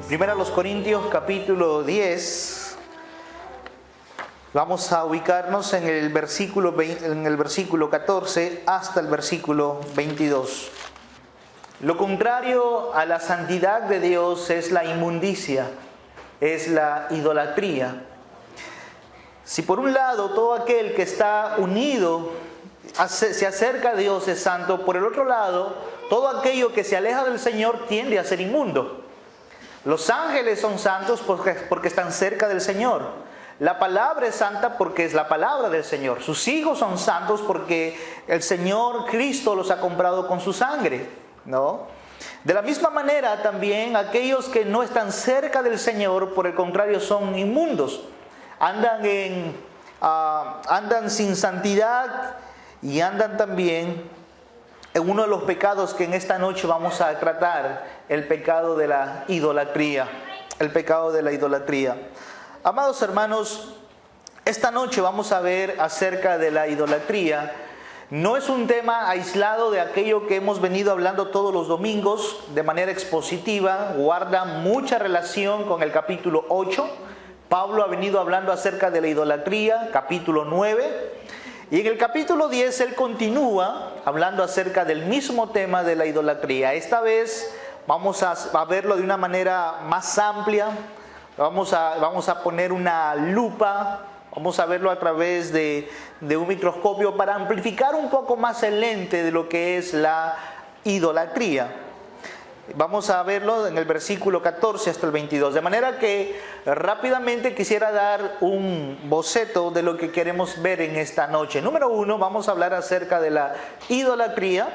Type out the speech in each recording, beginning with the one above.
Primera a los Corintios capítulo 10. Vamos a ubicarnos en el versículo 14 hasta el versículo 22. Lo contrario a la santidad de Dios es la inmundicia, es la idolatría. Si por un lado todo aquel que está unido se acerca a Dios es santo, por el otro lado todo aquello que se aleja del Señor tiende a ser inmundo. Los ángeles son santos porque están cerca del Señor. La palabra es santa porque es la palabra del Señor. Sus hijos son santos porque el Señor Cristo los ha comprado con su sangre, ¿no? De la misma manera también aquellos que no están cerca del Señor, por el contrario, son inmundos. Andan sin santidad y andan también en uno de los pecados que en esta noche vamos a tratar, el pecado de la idolatría. El pecado de la idolatría. Amados hermanos, esta noche vamos a ver acerca de la idolatría. No es un tema aislado de aquello que hemos venido hablando todos los domingos de manera expositiva. Guarda mucha relación con el capítulo 8. Pablo ha venido hablando acerca de la idolatría, capítulo 9. Y en el capítulo 10 él continúa hablando acerca del mismo tema de la idolatría. Esta vez vamos a verlo de una manera más amplia. Vamos a poner una lupa. Vamos a verlo a través de un microscopio para amplificar un poco más el lente de lo que es la idolatría. Vamos a verlo en el versículo 14 hasta el 22. De manera que rápidamente quisiera dar un boceto de lo que queremos ver en esta noche. Número 1, vamos a hablar acerca de la idolatría.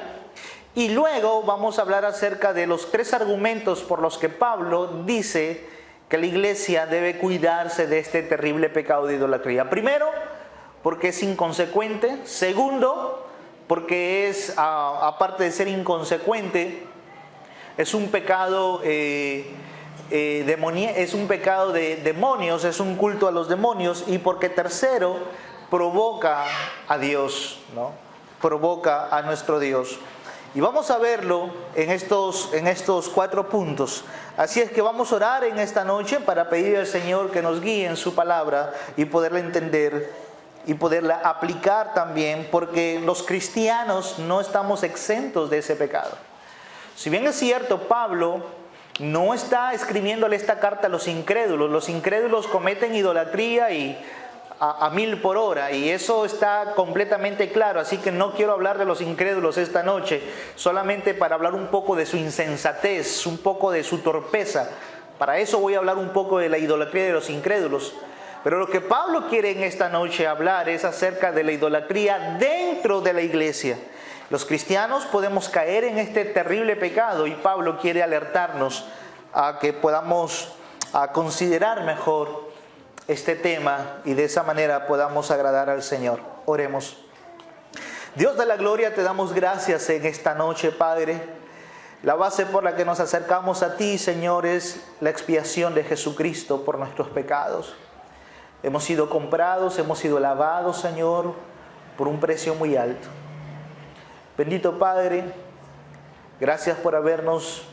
Y luego vamos a hablar acerca de los 3 argumentos por los que Pablo dice que la iglesia debe cuidarse de este terrible pecado de idolatría. Primero, porque es inconsecuente. Segundo, porque es, aparte de ser inconsecuente, es un pecado es un pecado de demonios, es un culto a los demonios. Y porque tercero, provoca a Dios, ¿no? Provoca a nuestro Dios. Y vamos a verlo en estos 4 puntos. Así es que vamos a orar en esta noche para pedir al Señor que nos guíe en su palabra y poderla entender y poderla aplicar también, porque los cristianos no estamos exentos de ese pecado. Si bien es cierto, Pablo no está escribiéndole esta carta a los incrédulos. Los incrédulos cometen idolatría y a 1000 por hora, y eso está completamente claro. Así que no quiero hablar de los incrédulos esta noche, solamente para hablar un poco de su insensatez, un poco de su torpeza. Para eso voy a hablar un poco de la idolatría de los incrédulos. Pero lo que Pablo quiere en esta noche hablar es acerca de la idolatría dentro de la iglesia. Los cristianos podemos caer en este terrible pecado y Pablo quiere alertarnos a que podamos considerar mejor este tema y de esa manera podamos agradar al Señor. Oremos. Dios de la gloria, te damos gracias en esta noche, Padre. La base por la que nos acercamos a ti, Señor, es la expiación de Jesucristo por nuestros pecados. Hemos sido comprados, hemos sido lavados, Señor, por un precio muy alto. Bendito Padre, gracias por habernos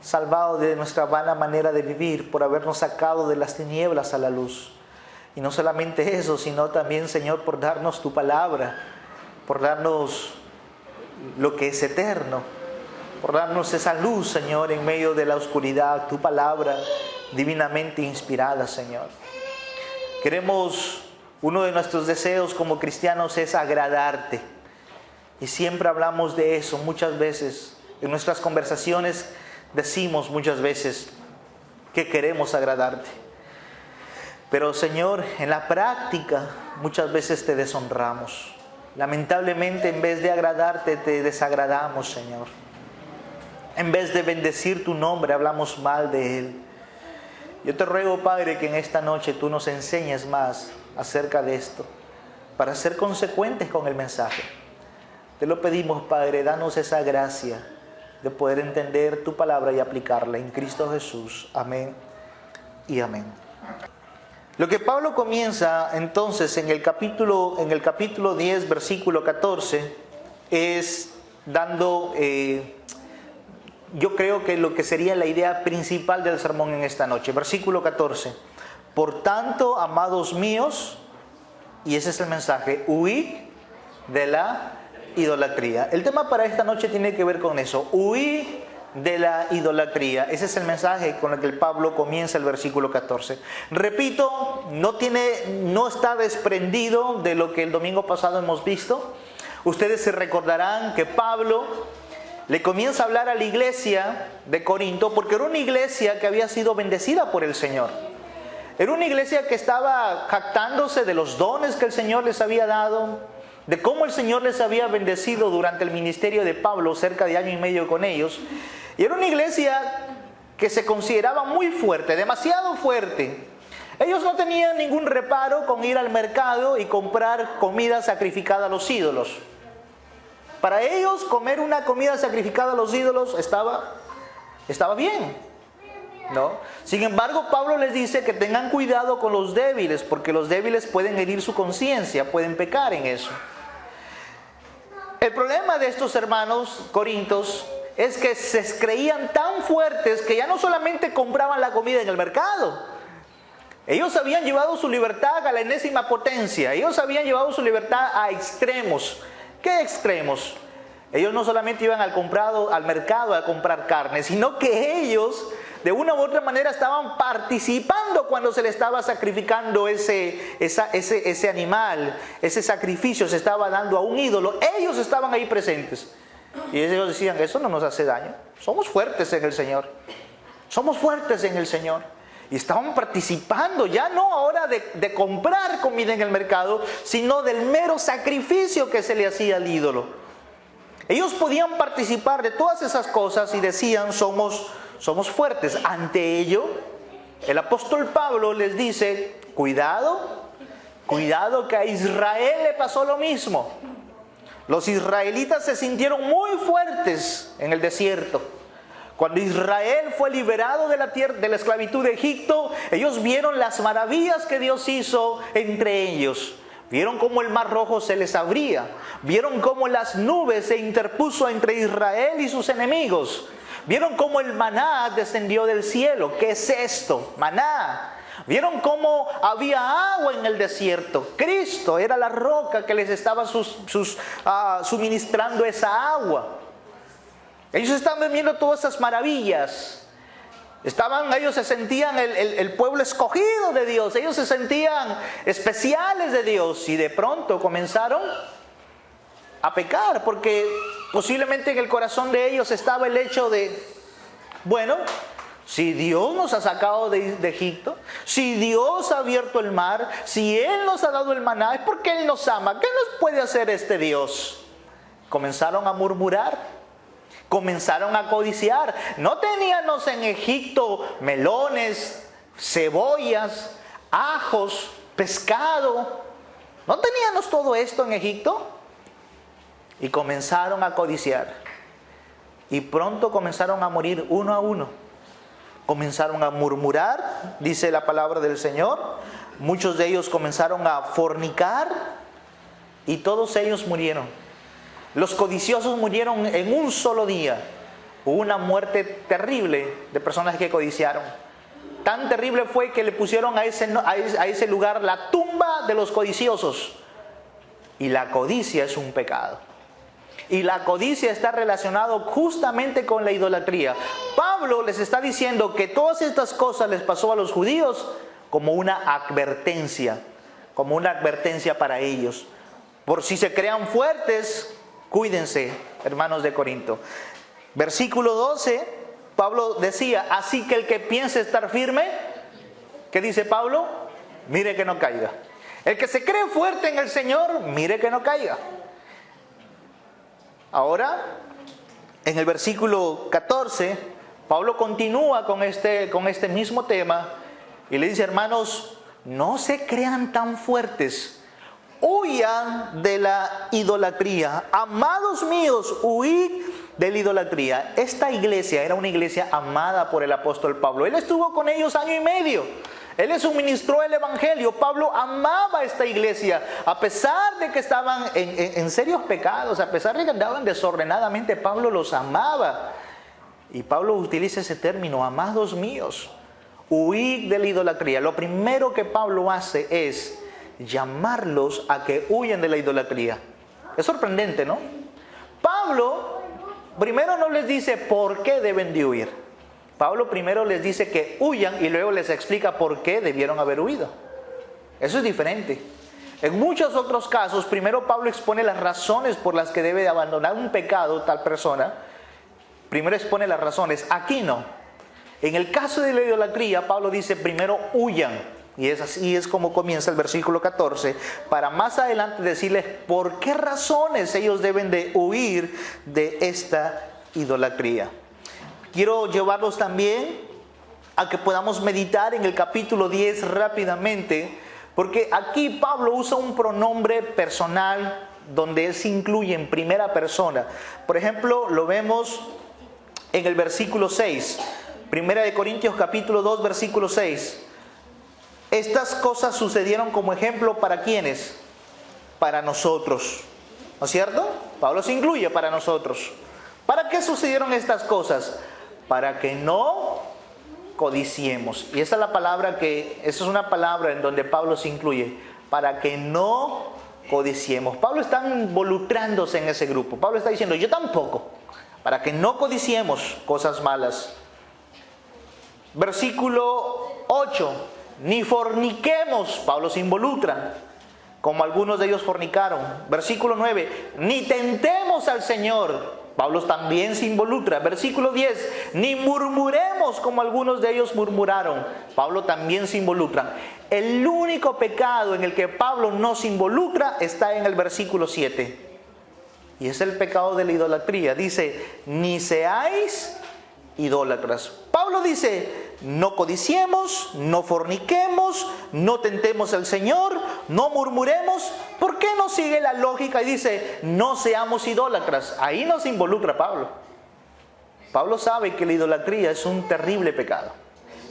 salvado de nuestra vana manera de vivir, por habernos sacado de las tinieblas a la luz. Y no solamente eso, sino también, Señor, por darnos tu palabra, por darnos lo que es eterno, por darnos esa luz, Señor, en medio de la oscuridad, tu palabra divinamente inspirada, Señor. Uno de nuestros deseos como cristianos es agradarte. Y siempre hablamos de eso muchas veces. En nuestras conversaciones decimos muchas veces que queremos agradarte. Pero, Señor, en la práctica muchas veces te deshonramos. Lamentablemente, en vez de agradarte, te desagradamos, Señor. En vez de bendecir tu nombre, hablamos mal de Él. Yo te ruego, Padre, que en esta noche tú nos enseñes más acerca de esto, para ser consecuentes con el mensaje. Te lo pedimos, Padre, danos esa gracia de poder entender tu palabra y aplicarla en Cristo Jesús. Amén y amén. Lo que Pablo comienza entonces en el capítulo 10, versículo 14, es dando yo creo que lo que sería la idea principal del sermón en esta noche. Versículo 14. Por tanto, amados míos, y ese es el mensaje, huid de la idolatría. El tema para esta noche tiene que ver con eso, huid de la idolatría. Ese es el mensaje con el que el Pablo comienza el versículo 14. Repito, no está desprendido de lo que el domingo pasado hemos visto. Ustedes se recordarán que Pablo le comienza a hablar a la iglesia de Corinto, porque era una iglesia que había sido bendecida por el Señor. Era una iglesia que estaba jactándose de los dones que el Señor les había dado, de cómo el Señor les había bendecido durante el ministerio de Pablo, cerca de año y medio con ellos. Y era una iglesia que se consideraba muy fuerte, demasiado fuerte. Ellos no tenían ningún reparo con ir al mercado y comprar comida sacrificada a los ídolos. Para ellos, comer una comida sacrificada a los ídolos estaba bien, ¿no? Sin embargo, Pablo les dice que tengan cuidado con los débiles, porque los débiles pueden herir su conciencia, pueden pecar en eso. El problema de estos hermanos corintios es que se creían tan fuertes que ya no solamente compraban la comida en el mercado. Ellos habían llevado su libertad a la enésima potencia. Ellos habían llevado su libertad a extremos. ¿Qué extremos? Ellos no solamente iban al mercado a comprar carne, sino que ellos de una u otra manera estaban participando cuando se le estaba sacrificando ese animal, ese sacrificio se estaba dando a un ídolo. Ellos estaban ahí presentes. Y ellos decían, eso no nos hace daño. Somos fuertes en el Señor. Somos fuertes en el Señor. Y estaban participando, ya no ahora de comprar comida en el mercado, sino del mero sacrificio que se le hacía al ídolo. Ellos podían participar de todas esas cosas y decían, somos fuertes. Ante ello, el apóstol Pablo les dice, cuidado que a Israel le pasó lo mismo. Los israelitas se sintieron muy fuertes en el desierto. Cuando Israel fue liberado de la esclavitud de Egipto, ellos vieron las maravillas que Dios hizo entre ellos. Vieron cómo el mar rojo se les abría. Vieron cómo las nubes se interpuso entre Israel y sus enemigos. Vieron cómo el maná descendió del cielo. ¿Qué es esto? Maná. Vieron cómo había agua en el desierto. Cristo era la roca que les estaba suministrando esa agua. Ellos estaban viendo todas esas maravillas. Ellos se sentían el pueblo escogido de Dios. Ellos se sentían especiales de Dios. Y de pronto comenzaron a pecar. Porque posiblemente en el corazón de ellos estaba el hecho de, bueno, si Dios nos ha sacado de Egipto, si Dios ha abierto el mar, si Él nos ha dado el maná, es porque Él nos ama. ¿Qué nos puede hacer este Dios? Comenzaron a murmurar. Comenzaron a codiciar. No teníamos en Egipto melones, cebollas, ajos, pescado. ¿No teníamos todo esto en Egipto? Y comenzaron a codiciar. Y pronto comenzaron a morir uno a uno. Comenzaron a murmurar, dice la palabra del Señor. Muchos de ellos comenzaron a fornicar y todos ellos murieron. Los codiciosos murieron en un solo día. Hubo una muerte terrible de personas que codiciaron. Tan terrible fue que le pusieron a ese lugar la tumba de los codiciosos. Y la codicia es un pecado. Y la codicia está relacionado justamente con la idolatría. Pablo les está diciendo que todas estas cosas les pasó a los judíos como una advertencia para ellos. Por si se crean fuertes, cuídense, hermanos de Corinto. Versículo 12, Pablo decía, así que el que piense estar firme, ¿qué dice Pablo? Mire que no caiga. El que se cree fuerte en el Señor, mire que no caiga. Ahora, en el versículo 14, Pablo continúa con este mismo tema y le dice, hermanos, no se crean tan fuertes. Huyan de la idolatría. Amados míos, huid de la idolatría. Esta iglesia era una iglesia amada por el apóstol Pablo. Él estuvo con ellos año y medio. Él les suministró el evangelio. Pablo amaba a esta iglesia. A pesar de que estaban en serios pecados, a pesar de que andaban desordenadamente, Pablo los amaba. Y Pablo utiliza ese término, amados míos, huid de la idolatría. Lo primero que Pablo hace es llamarlos a que huyan de la idolatría. Es sorprendente, ¿no? Pablo primero no les dice por qué deben de huir. Pablo primero les dice que huyan y luego les explica por qué debieron haber huido. Eso es diferente. En muchos otros casos, primero Pablo expone las razones por las que debe de abandonar un pecado tal persona. Primero expone las razones. Aquí no. En el caso de la idolatría, Pablo dice primero huyan. Y es así es como comienza el versículo 14, para más adelante decirles por qué razones ellos deben de huir de esta idolatría. Quiero llevarlos también a que podamos meditar en el capítulo 10 rápidamente, porque aquí Pablo usa un pronombre personal donde él se incluye en primera persona. Por ejemplo, lo vemos en el versículo 6, Primera de Corintios capítulo 2, versículo 6. Estas cosas sucedieron como ejemplo ¿para quiénes? Para nosotros. ¿No es cierto? Pablo se incluye para nosotros. ¿Para qué sucedieron estas cosas? Para que no codiciemos. Y esa es una palabra en donde Pablo se incluye. Para que no codiciemos. Pablo está involucrándose en ese grupo. Pablo está diciendo, yo tampoco. Para que no codiciemos cosas malas. Versículo 8. Ni forniquemos, Pablo se involucra, como algunos de ellos fornicaron. Versículo 9, ni tentemos al Señor, Pablo también se involucra. Versículo 10, ni murmuremos como algunos de ellos murmuraron, Pablo también se involucra. El único pecado en el que Pablo no se involucra está en el versículo 7, y es el pecado de la idolatría. Dice, ni seáis idólatras. Pablo dice, no codiciemos, no forniquemos, no tentemos al Señor, no murmuremos. ¿Por qué no sigue la lógica y dice, no seamos idólatras? Ahí no se involucra Pablo. Pablo sabe que la idolatría es un terrible pecado.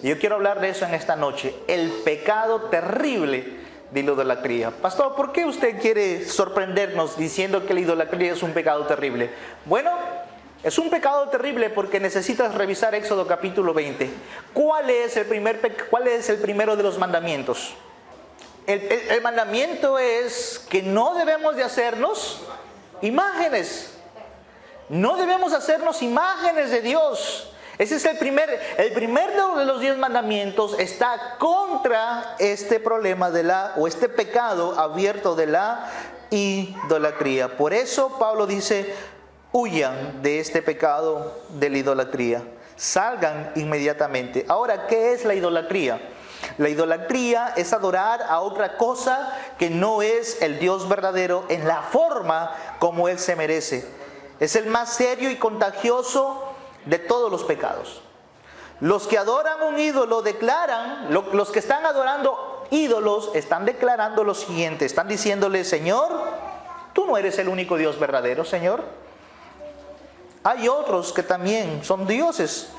Y yo quiero hablar de eso en esta noche, el pecado terrible de la idolatría. Pastor, ¿por qué usted quiere sorprendernos diciendo que la idolatría es un pecado terrible? Bueno, es un pecado terrible porque necesitas revisar Éxodo capítulo 20. ¿Cuál es el primero de los mandamientos? El mandamiento es que no debemos de hacernos imágenes. No debemos hacernos imágenes de Dios. Ese es el primero de los 10 mandamientos. Está contra este problema este pecado abierto de la idolatría. Por eso Pablo dice, huyan de este pecado de la idolatría. Salgan inmediatamente. Ahora, ¿qué es la idolatría? La idolatría es adorar a otra cosa que no es el Dios verdadero en la forma como Él se merece. Es el más serio y contagioso de todos los pecados. Los que adoran un ídolo declaran, los que están adorando ídolos están declarando lo siguiente. Están diciéndole, Señor, tú no eres el único Dios verdadero, Señor. Hay otros que también son dioses.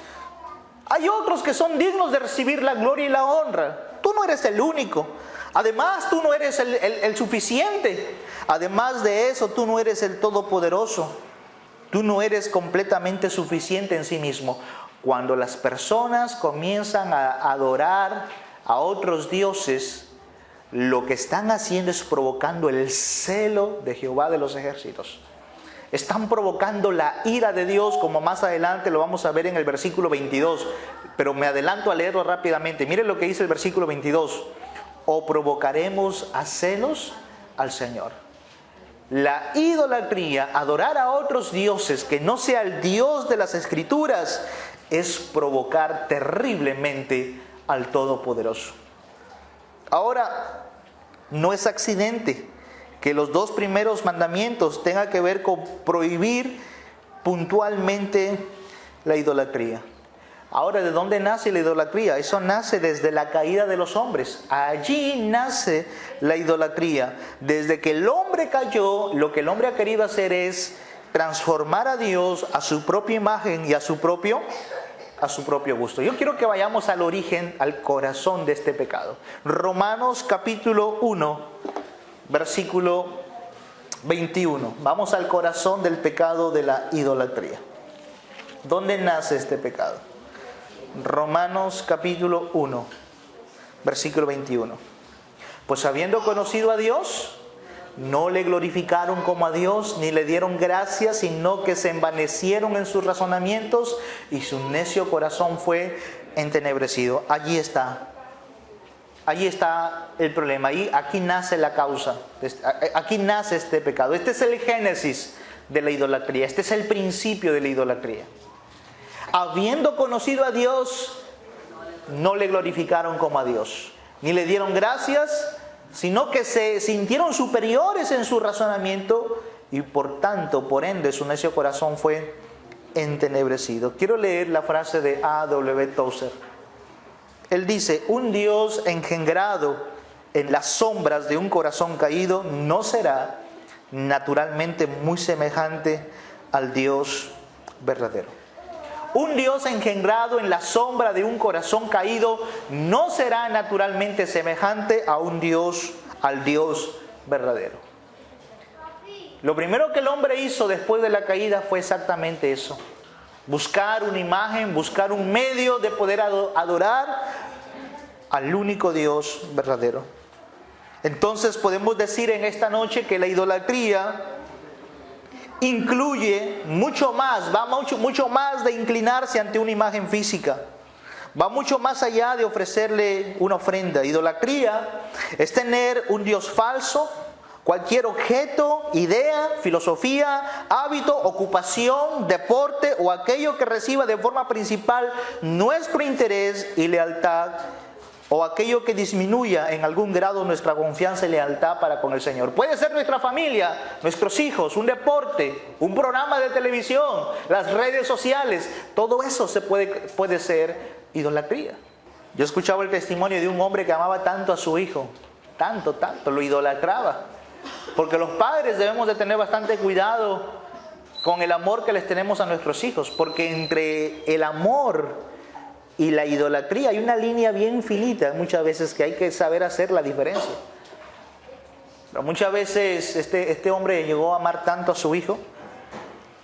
Hay otros que son dignos de recibir la gloria y la honra. Tú no eres el único. Además, tú no eres el suficiente. Además de eso, tú no eres el todopoderoso. Tú no eres completamente suficiente en sí mismo. Cuando las personas comienzan a adorar a otros dioses, lo que están haciendo es provocando el celo de Jehová de los ejércitos. Están provocando la ira de Dios, como más adelante lo vamos a ver en el versículo 22. Pero me adelanto a leerlo rápidamente. Miren lo que dice el versículo 22. ¿O provocaremos a celos al Señor? La idolatría, adorar a otros dioses que no sea el Dios de las Escrituras, es provocar terriblemente al Todopoderoso. Ahora, no es accidente que los 2 primeros mandamientos tengan que ver con prohibir puntualmente la idolatría. Ahora, ¿de dónde nace la idolatría? Eso nace desde la caída de los hombres. Allí nace la idolatría. Desde que el hombre cayó, lo que el hombre ha querido hacer es transformar a Dios a su propia imagen y a su propio gusto. Yo quiero que vayamos al origen, al corazón de este pecado. Romanos capítulo 1, versículo 21. Vamos al corazón del pecado de la idolatría. ¿Dónde nace este pecado? Romanos capítulo 1, versículo 21. Pues habiendo conocido a Dios, no le glorificaron como a Dios, ni le dieron gracias, sino que se envanecieron en sus razonamientos y su necio corazón fue entenebrecido. Allí está el problema. Aquí nace la causa. Aquí nace este pecado. Este es el génesis de la idolatría. Este es el principio de la idolatría. Habiendo conocido a Dios, no le glorificaron como a Dios, ni le dieron gracias, sino que se sintieron superiores en su razonamiento y por tanto, por ende, su necio corazón fue entenebrecido. Quiero leer la frase de A.W. Tozer. Él dice: un Dios engendrado en las sombras de un corazón caído no será naturalmente muy semejante al Dios verdadero. Un Dios engendrado en la sombra de un corazón caído no será naturalmente semejante al Dios verdadero. Lo primero que el hombre hizo después de la caída fue exactamente eso: buscar una imagen, buscar un medio de poder adorar al único Dios verdadero. Entonces podemos decir en esta noche que la idolatría incluye mucho más, va mucho más de inclinarse ante una imagen física. Va mucho más allá de ofrecerle una ofrenda. Idolatría es tener un Dios falso, cualquier objeto, idea, filosofía, hábito, ocupación, deporte o aquello que reciba de forma principal nuestro interés y lealtad, o aquello que disminuya en algún grado nuestra confianza y lealtad para con el Señor. Puede ser nuestra familia, nuestros hijos, un deporte, un programa de televisión, las redes sociales. Todo eso puede ser idolatría. Yo escuchaba el testimonio de un hombre que amaba tanto a su hijo, tanto, lo idolatraba. Porque los padres debemos de tener bastante cuidado con el amor que les tenemos a nuestros hijos, porque entre el amor y la idolatría hay una línea bien finita muchas veces que hay que saber hacer la diferencia. Pero muchas veces este hombre llegó a amar tanto a su hijo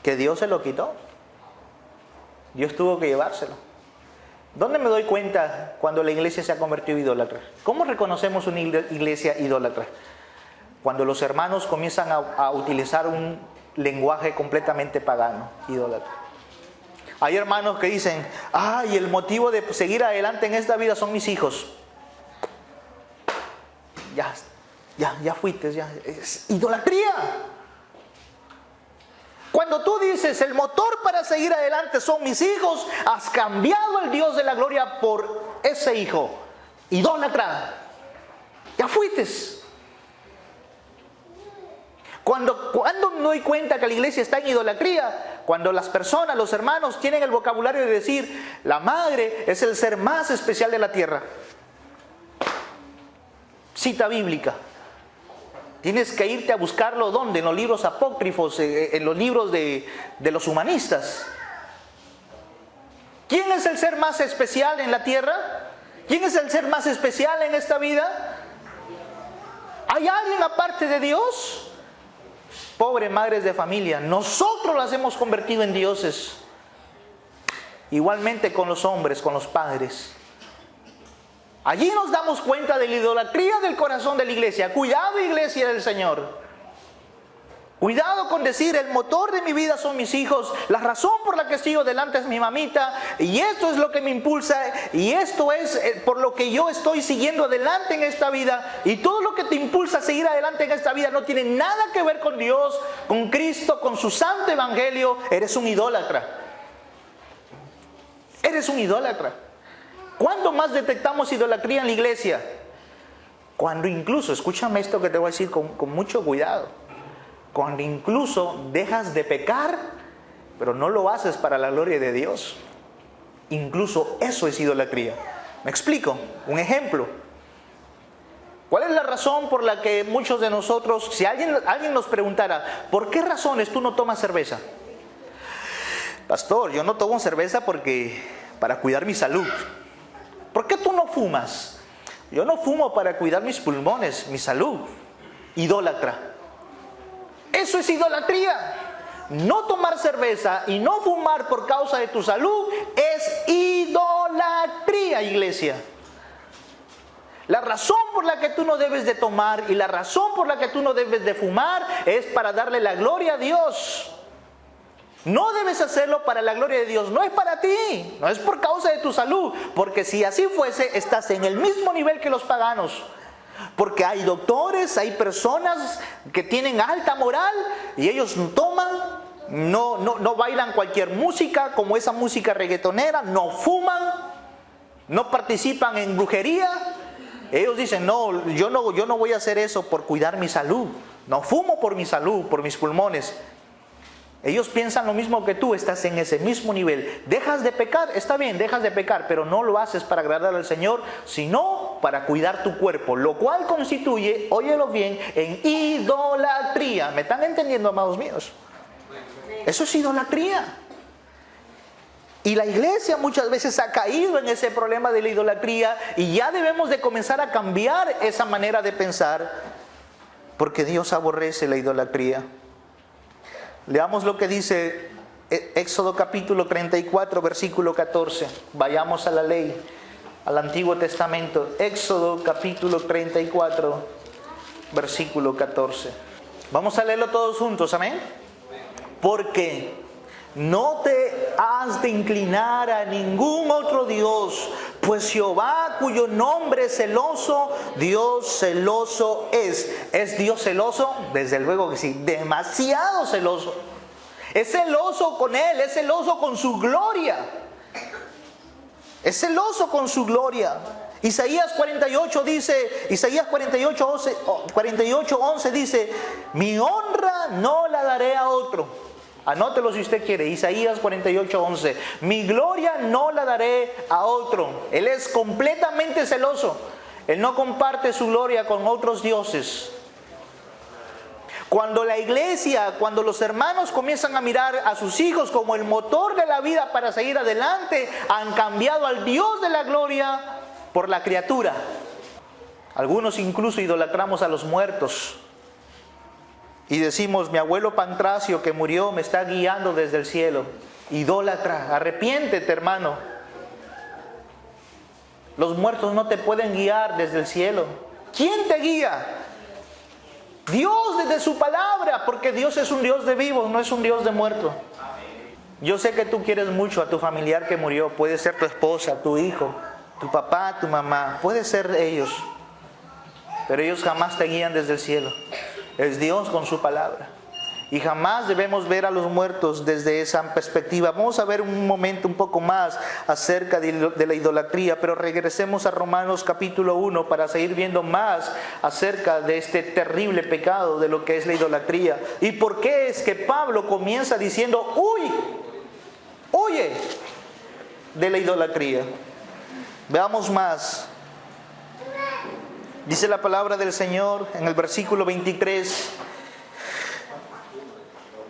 que Dios se lo quitó. Dios tuvo que llevárselo. ¿Dónde me doy cuenta cuando la iglesia se ha convertido en idólatra? ¿Cómo reconocemos una iglesia idólatra? Cuando los hermanos comienzan a utilizar un lenguaje completamente pagano, idólatra. Hay hermanos que dicen: ay, el motivo de seguir adelante en esta vida son mis hijos. Ya fuiste, ya. Es idolatría. Cuando tú dices el motor para seguir adelante son mis hijos, has cambiado al Dios de la gloria por ese hijo. Idólatra. Ya fuiste. Cuando me doy cuenta que la iglesia está en idolatría, cuando las personas, los hermanos tienen el vocabulario de decir: la madre es el ser más especial de la tierra. Cita bíblica. Tienes que irte a buscarlo ¿dónde? En los libros apócrifos, en los libros de los humanistas. ¿Quién es el ser más especial en la tierra? ¿Quién es el ser más especial en esta vida? ¿Hay alguien aparte de Dios? Pobres madres de familia, nosotros las hemos convertido en dioses. Igualmente con los hombres, con los padres. Allí nos damos cuenta de la idolatría del corazón de la iglesia. Cuidado, iglesia del Señor. Cuidado con decir: el motor de mi vida son mis hijos, la razón por la que sigo adelante es mi mamita, y esto es lo que me impulsa, y esto es por lo que yo estoy siguiendo adelante en esta vida, y todo lo que te impulsa a seguir adelante en esta vida no tiene nada que ver con Dios, con Cristo, con su santo evangelio. Eres un idólatra. Eres un idólatra. ¿Cuándo más detectamos idolatría en la iglesia? Cuando incluso, escúchame esto que te voy a decir con mucho cuidado, cuando incluso dejas de pecar, pero no lo haces para la gloria de Dios. Incluso eso es idolatría. ¿Me explico? Un ejemplo. ¿Cuál es la razón por la que muchos de nosotros, si alguien nos preguntara: ¿por qué razones tú no tomas cerveza? Pastor, yo no tomo cerveza para cuidar mi salud. ¿Por qué tú no fumas? Yo no fumo para cuidar mis pulmones, mi salud. Idólatra. Eso es idolatría. no tomar cerveza y no fumar por causa de tu salud es idolatría, iglesia. La razón por la que tú no debes de tomar y la razón por la que tú no debes de fumar es para darle la gloria a Dios. No debes hacerlo para la gloria de Dios, no es para ti, no es por causa de tu salud, porque si así fuese, estás en el mismo nivel que los paganos. Porque hay doctores, hay personas que tienen alta moral y ellos toman, no bailan cualquier música como esa música reggaetonera, no fuman, no participan en brujería. Ellos dicen, no, yo no voy a hacer eso por cuidar mi salud, no fumo por mi salud, por mis pulmones. Ellos piensan lo mismo que tú, estás en ese mismo nivel. Dejas de pecar, está bien, dejas de pecar, pero no lo haces para agradar al Señor, sino para cuidar tu cuerpo, lo cual constituye, óyelo bien, en idolatría. ¿Me están entendiendo, amados míos? Eso es idolatría. Y la iglesia muchas veces ha caído en ese problema de la idolatría y ya debemos de comenzar a cambiar esa manera de pensar, porque Dios aborrece la idolatría. Leamos lo que dice Éxodo capítulo 34, versículo 14. Vayamos a la ley, al Antiguo Testamento. Éxodo capítulo 34, versículo 14. Vamos a leerlo todos juntos, amén. Porque no te has de inclinar a ningún otro Dios, pues Jehová, cuyo nombre es celoso, Dios celoso es. ¿Es Dios celoso? Desde luego que sí, demasiado celoso. Es celoso con Él, es celoso con su gloria. Es celoso con su gloria. Isaías 48 dice, Isaías 48:11 dice, mi honra no la daré a otro. Anótelo si usted quiere, Isaías 48:11. Mi gloria no la daré a otro. Él es completamente celoso. Él no comparte su gloria con otros dioses. Cuando la iglesia, cuando los hermanos comienzan a mirar a sus hijos como el motor de la vida para seguir adelante, han cambiado al Dios de la gloria por la criatura. Algunos incluso idolatramos a los muertos. Y decimos, mi abuelo Pantracio que murió me está guiando desde el cielo. Idólatra, arrepiéntete, hermano. Los muertos no te pueden guiar desde el cielo. ¿Quién te guía? Dios desde su palabra, porque Dios es un Dios de vivos, no es un Dios de muertos. Yo sé que tú quieres mucho a tu familiar que murió. Puede ser tu esposa, tu hijo, tu papá, tu mamá. Puede ser ellos. Pero ellos jamás te guían desde el cielo. Es Dios con su palabra. Y jamás debemos ver a los muertos desde esa perspectiva. Vamos a ver un momento un poco más acerca de la idolatría, pero regresemos a Romanos capítulo 1 para seguir viendo más acerca de este terrible pecado de lo que es la idolatría. ¿Y por qué es que Pablo comienza diciendo, huye de la idolatría? Veamos más. Dice la palabra del Señor en el versículo 23,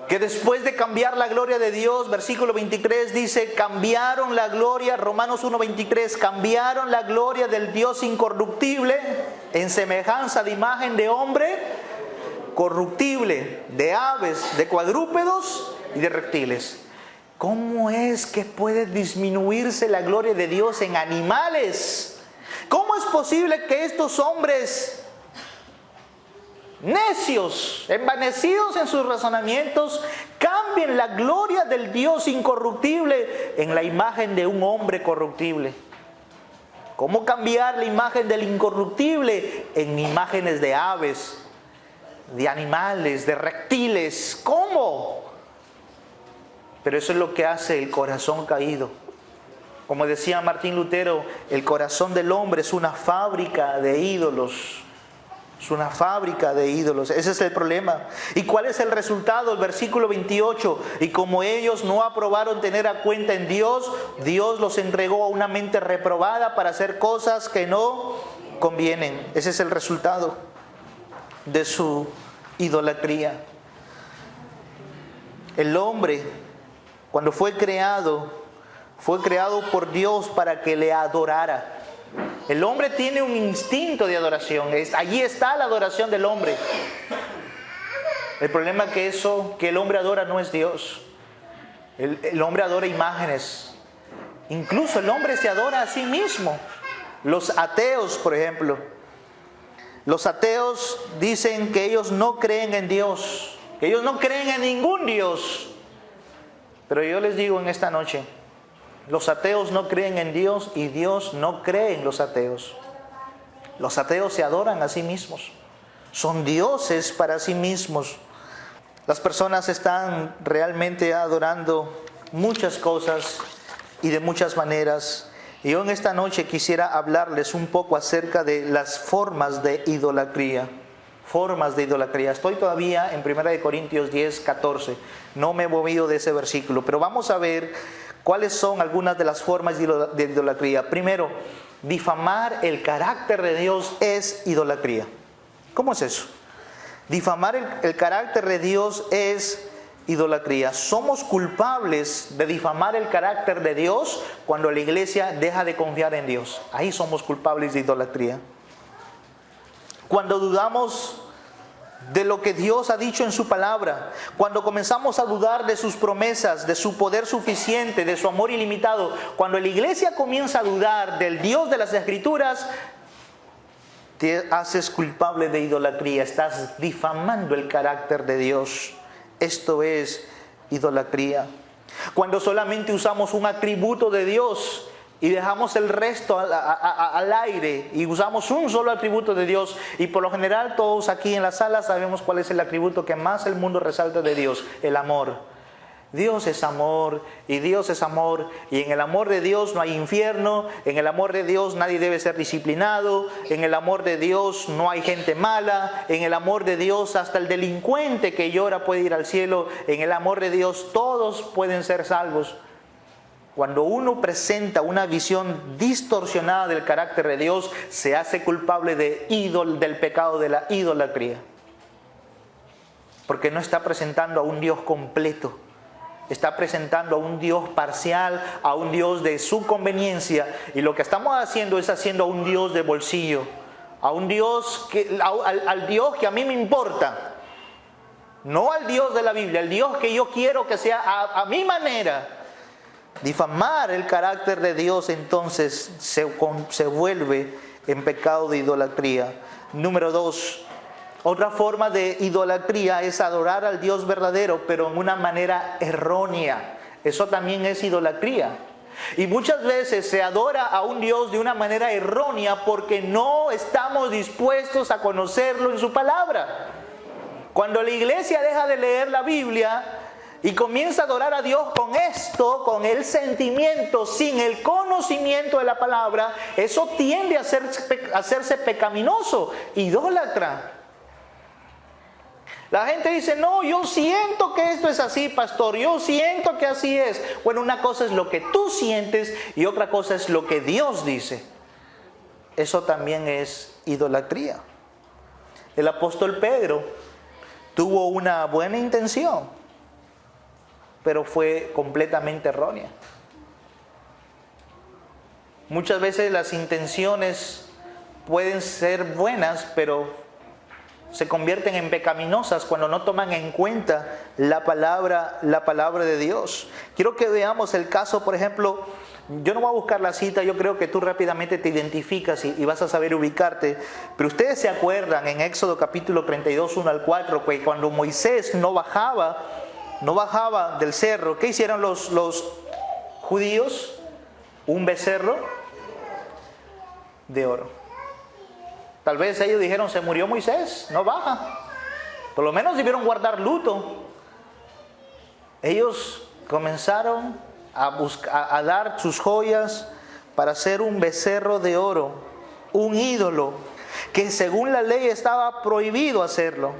que después de cambiar la gloria de Dios, versículo 23 dice, cambiaron la gloria, Romanos 1:23, cambiaron la gloria del Dios incorruptible en semejanza de imagen de hombre corruptible, de aves, de cuadrúpedos y de reptiles. ¿Cómo es que puede disminuirse la gloria de Dios en animales? ¿Cómo es posible que estos hombres necios, envanecidos en sus razonamientos, cambien la gloria del Dios incorruptible en la imagen de un hombre corruptible? ¿Cómo cambiar la imagen del incorruptible en imágenes de aves, de animales, de reptiles? ¿Cómo? Pero eso es lo que hace el corazón caído. Como decía Martín Lutero, el corazón del hombre es una fábrica de ídolos. Es una fábrica de ídolos. Ese es el problema. ¿Y cuál es el resultado? El versículo 28. Y como ellos no aprobaron tener a cuenta en Dios, Dios los entregó a una mente reprobada para hacer cosas que no convienen. Ese es el resultado de su idolatría. El hombre, cuando fue creado por Dios para que le adorara. El hombre tiene un instinto de adoración. Allí está la adoración del hombre. El problema es que el hombre adora no es Dios. El hombre adora imágenes. Incluso el hombre se adora a sí mismo. Los ateos, por ejemplo. Los ateos dicen que ellos no creen en Dios, que ellos no creen en ningún Dios. Pero yo les digo en esta noche, los ateos no creen en Dios y Dios no cree en los ateos. Los ateos se adoran a sí mismos. Son dioses para sí mismos. Las personas están realmente adorando muchas cosas y de muchas maneras. Y yo en esta noche quisiera hablarles un poco acerca de las formas de idolatría. Formas de idolatría. Estoy todavía en 1 Corintios 10, 14. No me he movido de ese versículo, pero vamos a ver cuáles son algunas de las formas de idolatría. Primero, difamar el carácter de Dios es idolatría. ¿Cómo es eso? Difamar el carácter de Dios es idolatría. Somos culpables de difamar el carácter de Dios cuando la iglesia deja de confiar en Dios. Ahí somos culpables de idolatría. Cuando dudamos de lo que Dios ha dicho en su palabra, cuando comenzamos a dudar de sus promesas, de su poder suficiente, de su amor ilimitado, cuando la iglesia comienza a dudar del Dios de las Escrituras, te haces culpable de idolatría. Estás difamando el carácter de Dios. Esto es idolatría. Cuando solamente usamos un atributo de Dios y dejamos el resto al aire y usamos un solo atributo de Dios, y por lo general todos aquí en la sala sabemos cuál es el atributo que más el mundo resalta de Dios: el amor. Dios es amor y Dios es amor, y en el amor de Dios no hay infierno, en el amor de Dios nadie debe ser disciplinado, en el amor de Dios no hay gente mala, en el amor de Dios hasta el delincuente que llora puede ir al cielo, en el amor de Dios todos pueden ser salvos. Cuando uno presenta una visión distorsionada del carácter de Dios, se hace culpable del pecado de la idolatría, porque no está presentando a un Dios completo. Está presentando a un Dios parcial, a un Dios de su conveniencia, y lo que estamos haciendo es haciendo a un Dios de bolsillo, a un Dios al Dios que a mí me importa, no al Dios de la Biblia, al Dios que yo quiero que sea a mi manera. Difamar el carácter de Dios entonces se vuelve en pecado de idolatría. Número 2. Otra forma de idolatría es adorar al Dios verdadero, pero en una manera errónea. Eso también es idolatría. Y muchas veces se adora a un Dios de una manera errónea porque no estamos dispuestos a conocerlo en su palabra. Cuando la iglesia deja de leer la Biblia y comienza a adorar a Dios con el sentimiento, sin el conocimiento de la palabra, eso tiende a hacerse pecaminoso, idólatra. La gente dice: no, yo siento que esto es así, pastor, yo siento que así es. Bueno, una cosa es lo que tú sientes y otra cosa es lo que Dios dice. Eso también es idolatría. El apóstol Pedro tuvo una buena intención, pero fue completamente errónea. Muchas veces las intenciones pueden ser buenas, pero se convierten en pecaminosas cuando no toman en cuenta la palabra de Dios. Quiero que veamos el caso, por ejemplo, yo no voy a buscar la cita, yo creo que tú rápidamente te identificas y vas a saber ubicarte, pero ustedes se acuerdan en Éxodo capítulo 32, 1 al 4, que cuando Moisés no bajaba del cerro, ¿qué hicieron los judíos? Un becerro de oro. Tal vez ellos dijeron: se murió Moisés, no baja. Por lo menos debieron guardar luto. Ellos comenzaron a dar sus joyas para hacer un becerro de oro, un ídolo, que según la ley estaba prohibido hacerlo.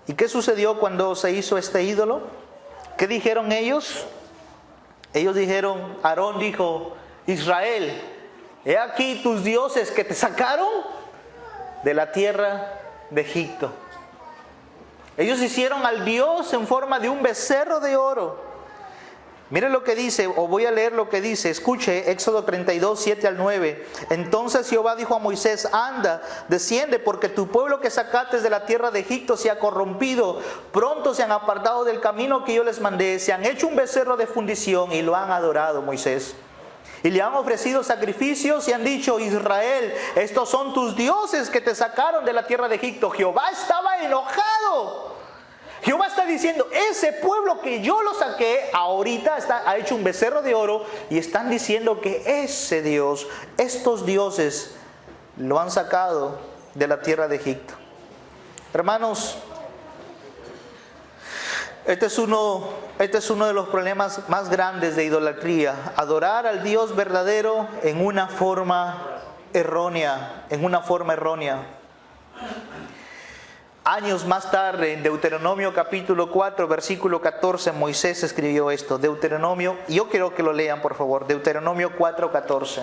¿Y qué sucedió cuando se hizo este ídolo? ¿Qué dijeron ellos? Ellos dijeron, Aarón dijo: Israel, he aquí tus dioses que te sacaron de la tierra de Egipto. Ellos hicieron al Dios en forma de un becerro de oro. Mire lo que dice, o voy a leer lo que dice. Escuche, Éxodo 32, 7 al 9. Entonces Jehová dijo a Moisés: anda, desciende, porque tu pueblo que sacaste de la tierra de Egipto se ha corrompido. Pronto se han apartado del camino que yo les mandé. Se han hecho un becerro de fundición y lo han adorado, Moisés. Y le han ofrecido sacrificios y han dicho: Israel, estos son tus dioses que te sacaron de la tierra de Egipto. Jehová estaba enojado. Jehová está diciendo: ese pueblo que yo lo saqué, ahorita ha hecho un becerro de oro, y están diciendo que ese Dios, estos dioses, lo han sacado de la tierra de Egipto. Hermanos, este es uno de los problemas más grandes de idolatría: adorar al Dios verdadero en una forma errónea, Años más tarde, en Deuteronomio capítulo 4, versículo 14, Moisés escribió esto. Deuteronomio, yo quiero que lo lean por favor, Deuteronomio 4, 14.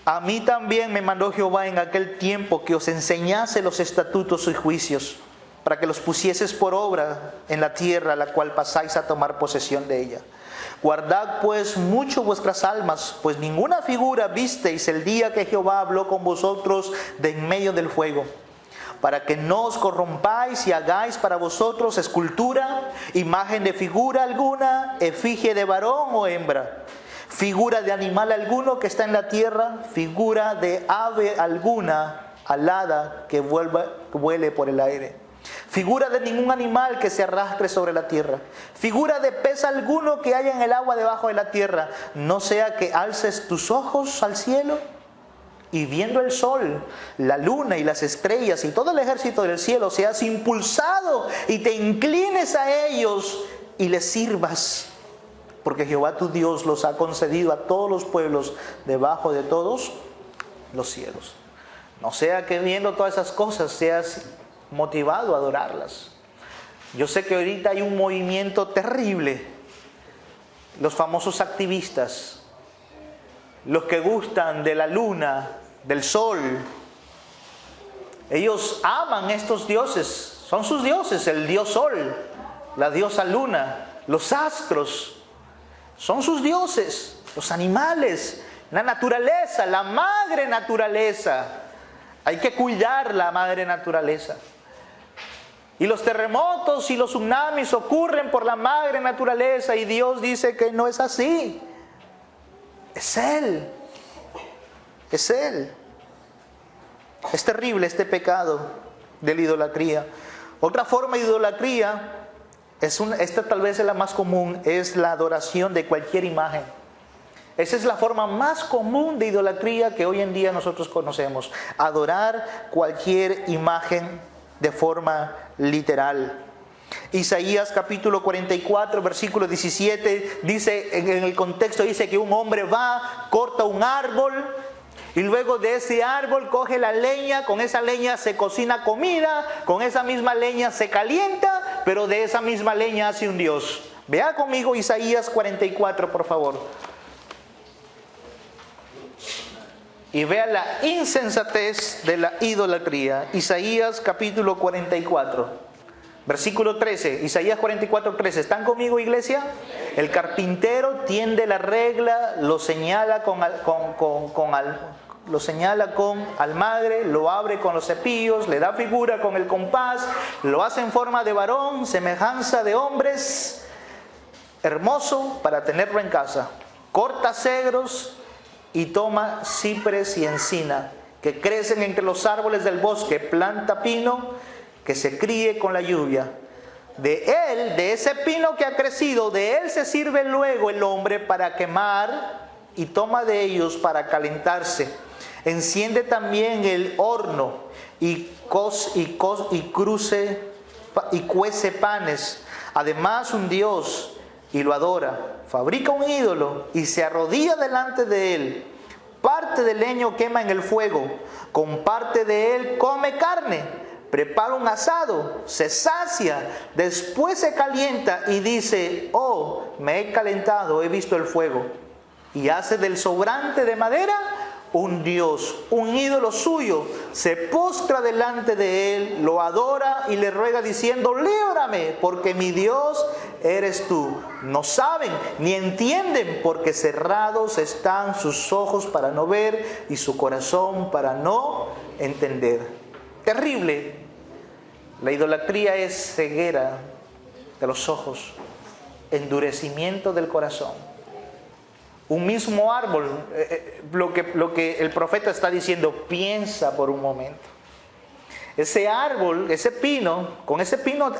A mí también me mandó Jehová en aquel tiempo que os enseñase los estatutos y juicios, para que los pusieses por obra en la tierra a la cual pasáis a tomar posesión de ella. Guardad pues mucho vuestras almas, pues ninguna figura visteis el día que Jehová habló con vosotros de en medio del fuego, para que no os corrompáis y hagáis para vosotros escultura, imagen de figura alguna, efigie de varón o hembra, figura de animal alguno que está en la tierra, figura de ave alguna alada que vuele por el aire, figura de ningún animal que se arrastre sobre la tierra, figura de pez alguno que haya en el agua debajo de la tierra. No sea que alces tus ojos al cielo y viendo el sol, la luna y las estrellas y todo el ejército del cielo, seas impulsado y te inclines a ellos y les sirvas, porque Jehová tu Dios los ha concedido a todos los pueblos debajo de todos los cielos. No sea que viendo todas esas cosas seas motivado a adorarlas. Yo sé que ahorita hay un movimiento terrible, los famosos activistas, los que gustan de la luna, del sol. Ellos aman estos dioses, son sus dioses: el dios sol, la diosa luna, los astros, son sus dioses. Los animales, la naturaleza, la madre naturaleza. Hay que cuidar la madre naturaleza. Y los terremotos y los tsunamis ocurren por la madre naturaleza, y Dios dice que no es así. Es Él. Es Él. Es terrible este pecado de la idolatría. Otra forma de idolatría, esta tal vez es la más común, es la adoración de cualquier imagen. Esa es la forma más común de idolatría que hoy en día nosotros conocemos. Adorar cualquier imagen de forma literal. Isaías capítulo 44, versículo 17, dice, en el contexto dice que un hombre va, corta un árbol, y luego de ese árbol coge la leña, con esa leña se cocina comida, con esa misma leña se calienta, pero de esa misma leña hace un dios. Vea conmigo Isaías 44, por favor. Y vea la insensatez de la idolatría. Isaías capítulo 44. Versículo 13, Isaías 44, 13. ¿Están conmigo, iglesia? El carpintero tiende la regla, lo señala con almagre, lo abre con los cepillos, le da figura con el compás, lo hace en forma de varón, semejanza de hombres, hermoso para tenerlo en casa. Corta cedros y toma cipres y encina, que crecen entre los árboles del bosque, planta pino, que se críe con la lluvia. De él, de ese pino que ha crecido, de él se sirve luego el hombre para quemar, y toma de ellos para calentarse. Enciende también el horno y cuece panes. Además un dios, y lo adora. Fabrica un ídolo y se arrodilla delante de él. Parte del leño quema en el fuego, con parte de él come carne. Prepara un asado, se sacia, después se calienta y dice: oh, me he calentado, he visto el fuego. Y hace del sobrante de madera un dios, un ídolo suyo, se postra delante de él, lo adora y le ruega diciendo: líbrame, porque mi Dios eres tú. No saben ni entienden, porque cerrados están sus ojos para no ver y su corazón para no entender. Terrible. La idolatría es ceguera de los ojos, endurecimiento del corazón. Un mismo árbol, lo que el profeta está diciendo, piensa por un momento. Ese árbol, ese pino, con ese pino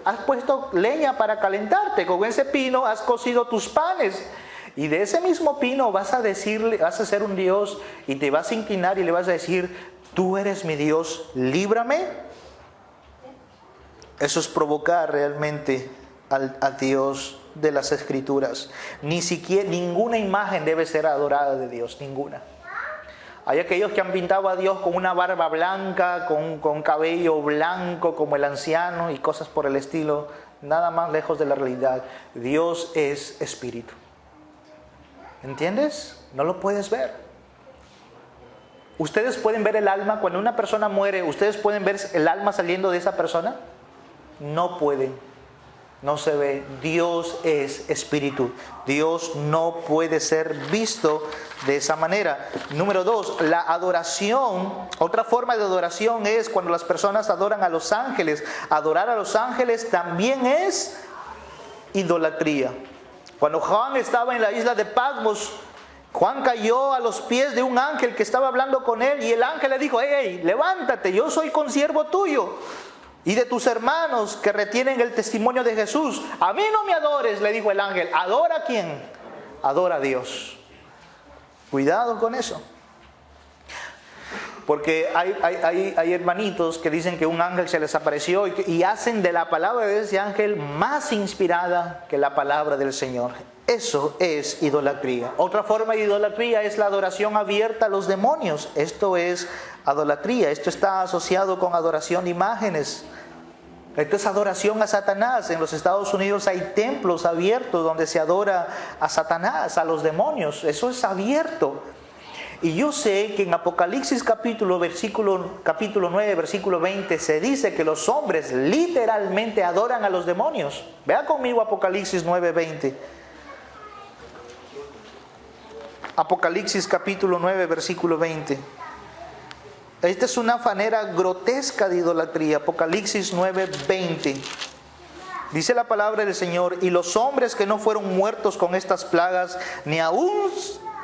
has puesto leña para calentarte, con ese pino has cocido tus panes. Y de ese mismo pino vas a decirle, vas a ser un Dios y te vas a inclinar y le vas a decir: tú eres mi Dios, líbrame. Eso es provocar realmente a Dios de las Escrituras. Ni siquiera ninguna imagen debe ser adorada de Dios, ninguna. Hay aquellos que han pintado a Dios con una barba blanca, con cabello blanco como el anciano y cosas por el estilo. Nada más lejos de la realidad. Dios es espíritu. ¿Entiendes? No lo puedes ver. Ustedes pueden ver el alma. Cuando una persona muere, ¿ustedes pueden ver el alma saliendo de esa persona? No pueden. No se ve. Dios es espíritu. Dios no puede ser visto de esa manera. Número 2, la adoración. Otra forma de adoración es cuando las personas adoran a los ángeles. Adorar a los ángeles también es idolatría. Cuando Juan estaba en la isla de Patmos, Juan cayó a los pies de un ángel que estaba hablando con él, y el ángel le dijo: hey, levántate, yo soy consiervo tuyo y de tus hermanos que retienen el testimonio de Jesús. A mí no me adores, le dijo el ángel. ¿Adora a quién? Adora a Dios. Cuidado con eso. Porque hay hermanitos que dicen que un ángel se les apareció y hacen de la palabra de ese ángel más inspirada que la palabra del Señor. Eso es idolatría. Otra forma de idolatría es la adoración abierta a los demonios. Esto es idolatría. Esto está asociado con adoración de imágenes. Esto es adoración a Satanás. En los Estados Unidos hay templos abiertos donde se adora a Satanás, a los demonios. Eso es abierto. Y yo sé que en Apocalipsis capítulo 9, versículo 20, se dice que los hombres literalmente adoran a los demonios. Vea conmigo Apocalipsis 9, 20. Apocalipsis capítulo 9, versículo 20. Esta es una manera grotesca de idolatría. Apocalipsis 9, 20. Dice la palabra del Señor: y los hombres que no fueron muertos con estas plagas, ni aún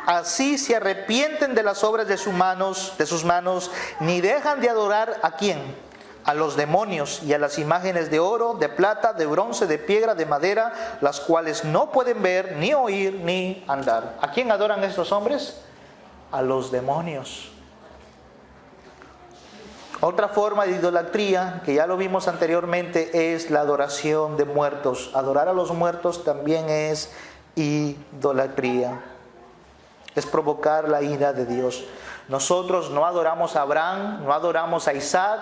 así se arrepienten de las obras de sus manos, ni dejan de adorar ¿a quién? A los demonios y a las imágenes de oro, de plata, de bronce, de piedra, de madera, las cuales no pueden ver, ni oír, ni andar. ¿A quién adoran estos hombres? A los demonios. Otra forma de idolatría, que ya lo vimos anteriormente, es la adoración de muertos. Adorar a los muertos también es idolatría. Es provocar la ira de Dios. Nosotros no adoramos a Abraham, no adoramos a Isaac,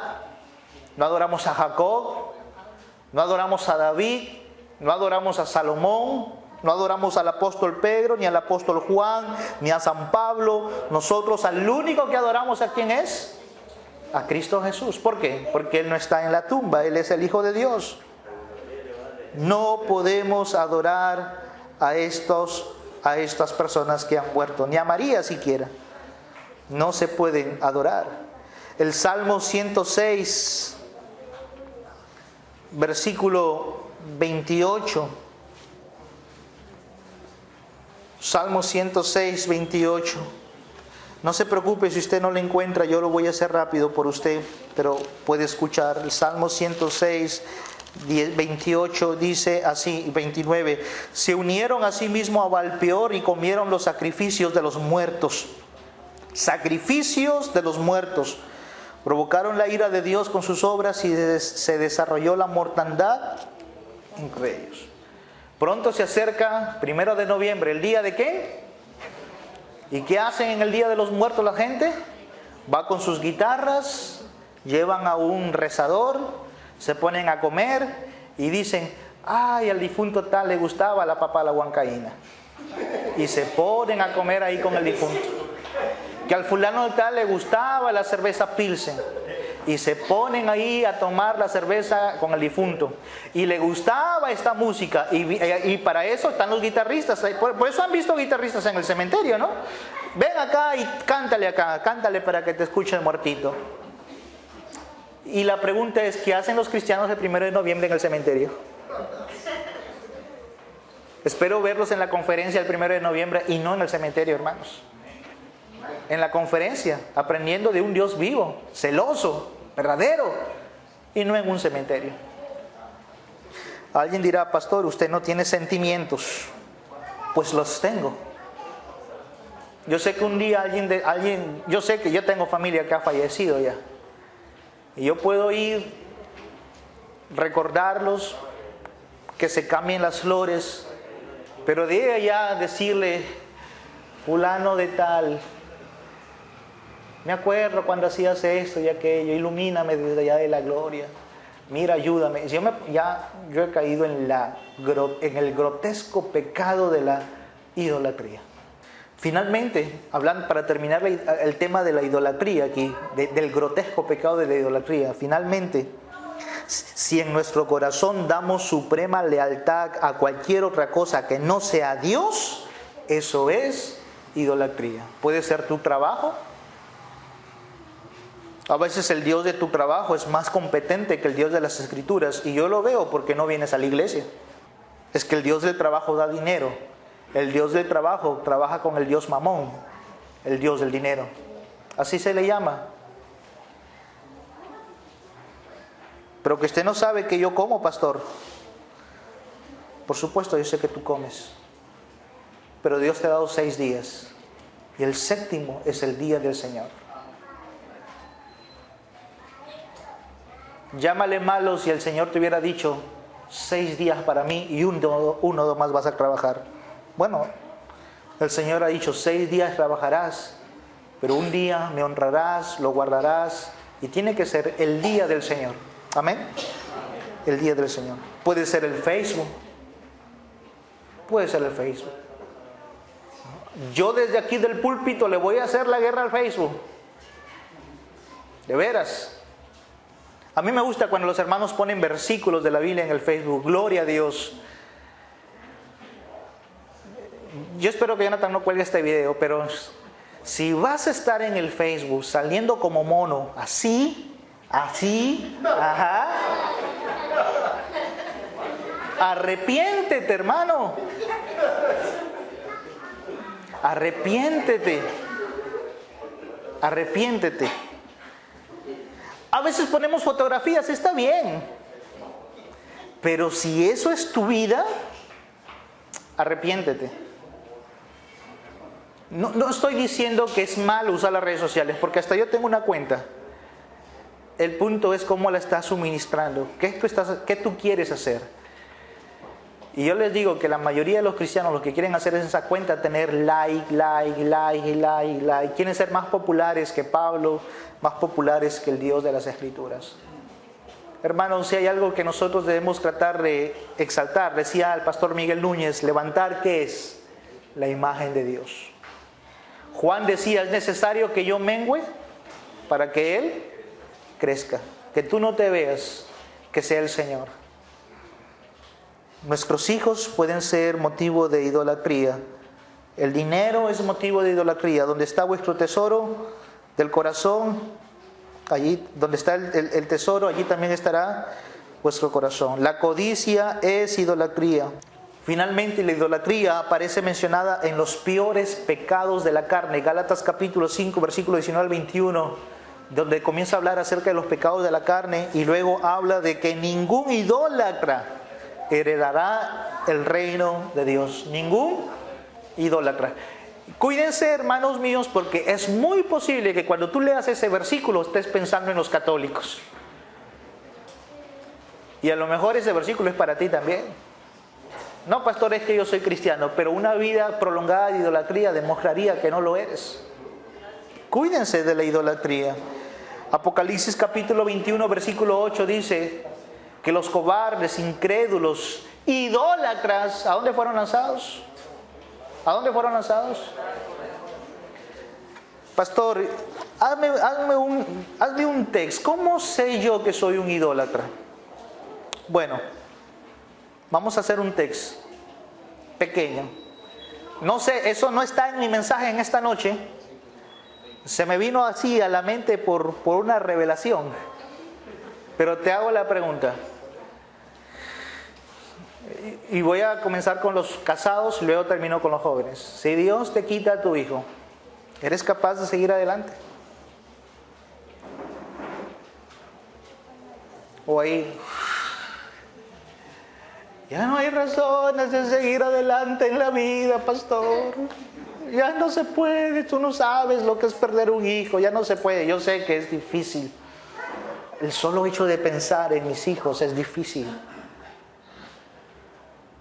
no adoramos a Jacob, no adoramos a David, no adoramos a Salomón, no adoramos al apóstol Pedro, ni al apóstol Juan, ni a San Pablo. Nosotros al único que adoramos, ¿a quién es? A Cristo Jesús. ¿Por qué? Porque Él no está en la tumba, Él es el Hijo de Dios. No podemos adorar a estas personas que han muerto, ni a María siquiera. No se pueden adorar. El Salmo 106, versículo 28. Salmo 106, 28. No se preocupe si usted no lo encuentra, yo lo voy a hacer rápido por usted, pero puede escuchar. El Salmo 106, 28 dice así, 29. Se unieron a sí mismo a Baal-peor y comieron los sacrificios de los muertos. Sacrificios de los muertos. Provocaron la ira de Dios con sus obras y se desarrolló la mortandad entre ellos. Pronto se acerca, 1 de noviembre, ¿el día de qué? ¿Y qué hacen en el Día de los Muertos la gente? Va con sus guitarras, llevan a un rezador, se ponen a comer y dicen: ay, al difunto tal le gustaba la papa a la huancaína. Y se ponen a comer ahí con el difunto. que al fulano de tal le gustaba la cerveza Pilsen. Y se ponen ahí a tomar la cerveza con el difunto. Y le gustaba esta música. Y para eso están los guitarristas. Por eso han visto guitarristas en el cementerio, ¿no? Ven acá y cántale para que te escuche el muertito. Y la pregunta es, ¿qué hacen los cristianos el 1 de noviembre en el cementerio? Espero verlos en la conferencia el 1 de noviembre y no en el cementerio, hermanos. En la conferencia, aprendiendo de un Dios vivo, celoso, verdadero, y no en un cementerio. Alguien dirá, pastor, usted no tiene sentimientos. Pues los tengo. Yo sé que un día yo sé que yo tengo familia que ha fallecido ya. Y yo puedo ir, recordarlos, que se cambien las flores, pero de allá decirle, fulano de tal, me acuerdo cuando hacías esto y aquello, ilumíname desde allá de la gloria, mira, ayúdame. Yo he caído en el grotesco pecado de la idolatría. Finalmente, hablando para terminar el tema de la idolatría aquí, del grotesco pecado de la idolatría, finalmente, si en nuestro corazón damos suprema lealtad a cualquier otra cosa que no sea Dios, eso es idolatría. Puede ser tu trabajo. A veces el Dios de tu trabajo es más competente que el Dios de las Escrituras, y yo lo veo porque no vienes a la iglesia. Es que el Dios del trabajo da dinero. El Dios del trabajo trabaja con el Dios Mamón, el Dios del dinero. Así se le llama. Pero que usted no sabe que yo como, pastor. Por supuesto, yo sé que tú comes. Pero Dios te ha dado 6 días. Y el 7º es el día del Señor. Llámale malo si el Señor te hubiera dicho 6 días para mí y uno más vas a trabajar. Bueno, el Señor ha dicho 6 días trabajarás, pero un día me honrarás, lo guardarás, y tiene que ser el día del Señor. Amén. El día del Señor. Puede ser el Facebook. Puede ser el Facebook. Yo desde aquí del púlpito le voy a hacer la guerra al Facebook. De veras. A mí me gusta cuando los hermanos ponen versículos de la Biblia en el Facebook. Gloria a Dios. Yo espero que Jonathan no cuelgue este video, pero si vas a estar en el Facebook saliendo como mono, así, ajá, arrepiéntete, hermano. Arrepiéntete. A veces ponemos fotografías, está bien. Pero si eso es tu vida, arrepiéntete. No estoy diciendo que es malo usar las redes sociales, porque hasta yo tengo una cuenta. El punto es cómo la estás suministrando. ¿Qué tú quieres hacer? Y yo les digo que la mayoría de los cristianos lo que quieren hacer es esa cuenta tener like. Quieren ser más populares que Pablo, más populares que el Dios de las Escrituras. Hermanos, si hay algo que nosotros debemos tratar de exaltar, decía el pastor Miguel Núñez, levantar, ¿qué es? La imagen de Dios. Juan decía, es necesario que yo mengüe para que Él crezca. Que tú no te veas, que sea el Señor. Nuestros hijos pueden ser motivo de idolatría. El dinero es motivo de idolatría. Donde está vuestro tesoro del corazón, allí donde está el tesoro, allí también estará vuestro corazón. La codicia es idolatría. Finalmente, la idolatría aparece mencionada en los peores pecados de la carne. Gálatas capítulo 5, versículo 19 al 21, donde comienza a hablar acerca de los pecados de la carne y luego habla de que ningún idólatra heredará el reino de Dios. Ningún idólatra. Cuídense, hermanos míos, porque es muy posible que cuando tú leas ese versículo estés pensando en los católicos. Y a lo mejor ese versículo es para ti también. No, pastor, es que yo soy cristiano, pero una vida prolongada de idolatría demostraría que no lo eres. Cuídense de la idolatría. Apocalipsis capítulo 21, versículo 8 dice que los cobardes, incrédulos, idólatras, ¿a dónde fueron lanzados? ¿A dónde fueron lanzados? pastor, hazme un texto. ¿Cómo sé yo que soy un idólatra? Bueno, vamos a hacer un texto pequeño. No sé, eso no está en mi mensaje en esta noche. Se me vino así a la mente por una revelación. Pero te hago la pregunta. Y voy a comenzar con los casados y luego termino con los jóvenes. Si Dios te quita a tu hijo, ¿eres capaz de seguir adelante? O ahí, ya no hay razones de seguir adelante en la vida, pastor. Ya no se puede, tú no sabes lo que es perder un hijo, ya no se puede. Yo sé que es difícil. El solo hecho de pensar en mis hijos es difícil.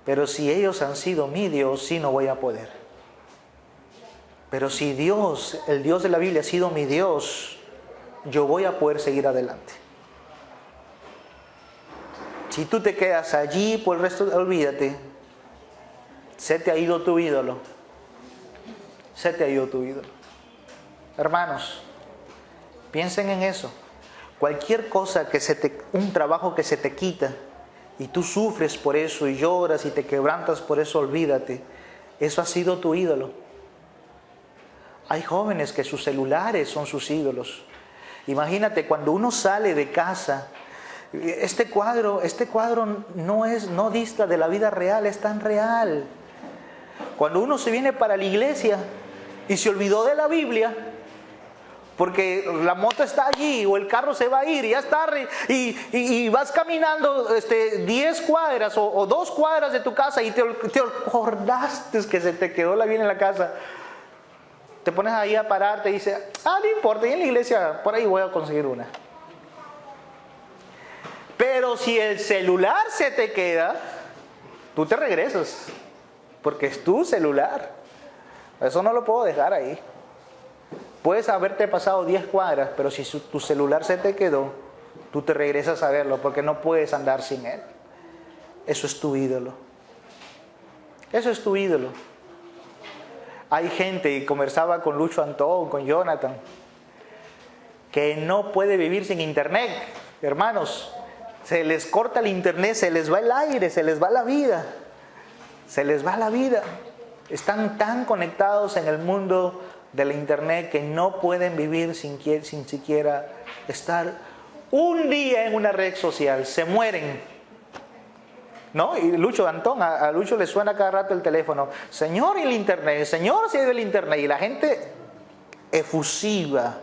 Pero si ellos han sido mi Dios, sí no voy a poder. Pero si Dios, el Dios de la Biblia, ha sido mi Dios, yo voy a poder seguir adelante. Si tú te quedas allí por el resto, olvídate. Se te ha ido tu ídolo. Se te ha ido tu ídolo. Hermanos, piensen en eso. Cualquier cosa un trabajo que se te quita, y tú sufres por eso y lloras y te quebrantas por eso, olvídate. Eso ha sido tu ídolo. Hay jóvenes que sus celulares son sus ídolos. Imagínate cuando uno sale de casa, este cuadro no dista de la vida real, es tan real. Cuando uno se viene para la iglesia y se olvidó de la Biblia, porque la moto está allí o el carro se va a ir y ya es tarde y vas caminando 10 cuadras o 2 cuadras de tu casa y te acordaste que se te quedó la Biblia en la casa. Te pones ahí a pararte y dices, no importa, y en la iglesia por ahí voy a conseguir una. Pero si el celular se te queda, tú te regresas, porque es tu celular. Eso no lo puedo dejar ahí. Puedes haberte pasado 10 cuadras, pero si tu celular se te quedó, tú te regresas a verlo, porque no puedes andar sin él. Eso es tu ídolo. Eso es tu ídolo. Hay gente, y conversaba con Lucho Antón, con Jonathan, que no puede vivir sin internet. Hermanos, se les corta el internet, se les va el aire, se les va la vida. Se les va la vida. Están tan conectados en el mundo de la internet que no pueden vivir sin siquiera estar un día en una red social. Se mueren, ¿no? Y Lucho Antón, a Lucho le suena cada rato el teléfono. Señor, y el internet, Señor, si hay el internet. Y la gente efusiva,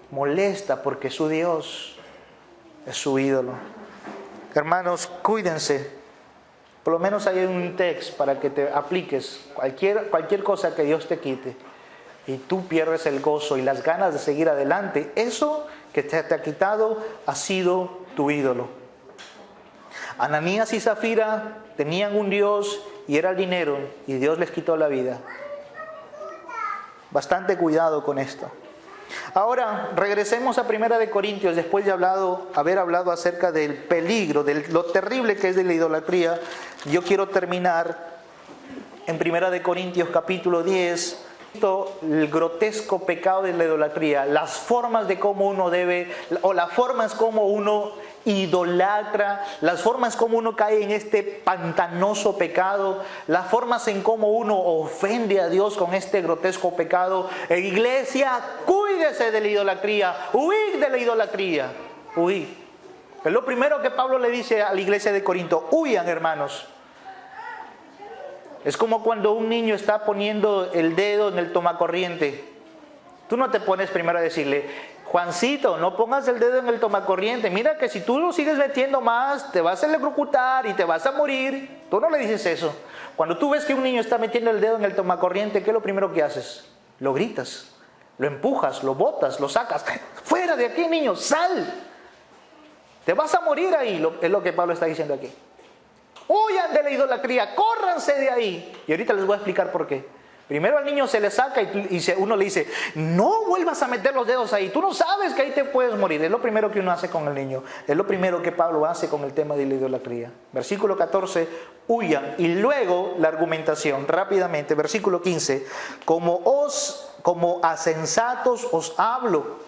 molesta porque su Dios es su ídolo. Hermanos, cuídense. Por lo menos hay un texto para que te apliques. Cualquier cosa que Dios te quite y tú pierdes el gozo y las ganas de seguir adelante, eso que te ha quitado ha sido tu ídolo. Ananías y Zafira tenían un Dios y era el dinero, y Dios les quitó la vida. Bastante cuidado con esto. Ahora, regresemos a 1 Corintios, después de haber hablado acerca del peligro, de lo terrible que es de la idolatría. Yo quiero terminar en 1 Corintios capítulo 10, el grotesco pecado de la idolatría, las formas de cómo uno las formas como uno idolatra, las formas como uno cae en este pantanoso pecado, las formas en cómo uno ofende a Dios con este grotesco pecado. Iglesia, cuídese de la idolatría, huid de la idolatría, huid. Es lo primero que Pablo le dice a la iglesia de Corinto: huyan, hermanos. Es como cuando un niño está poniendo el dedo en el tomacorriente. Tú no te pones primero a decirle: Juancito, no pongas el dedo en el tomacorriente. Mira que si tú lo sigues metiendo más, te vas a electrocutar y te vas a morir. Tú no le dices eso. Cuando tú ves que un niño está metiendo el dedo en el tomacorriente, ¿qué es lo primero que haces? Lo gritas, lo empujas, lo botas, lo sacas. ¡Fuera de aquí, niño! ¡Sal! Te vas a morir ahí, es lo que Pablo está diciendo aquí. Huyan de la idolatría, córranse de ahí. Y ahorita les voy a explicar por qué. Primero al niño se le saca y uno le dice, no vuelvas a meter los dedos ahí, tú no sabes que ahí te puedes morir. Es lo primero que uno hace con el niño. Es lo primero que Pablo hace con el tema de la idolatría. Versículo 14, huyan. Y luego la argumentación, rápidamente. Versículo 15, como a sensatos os hablo,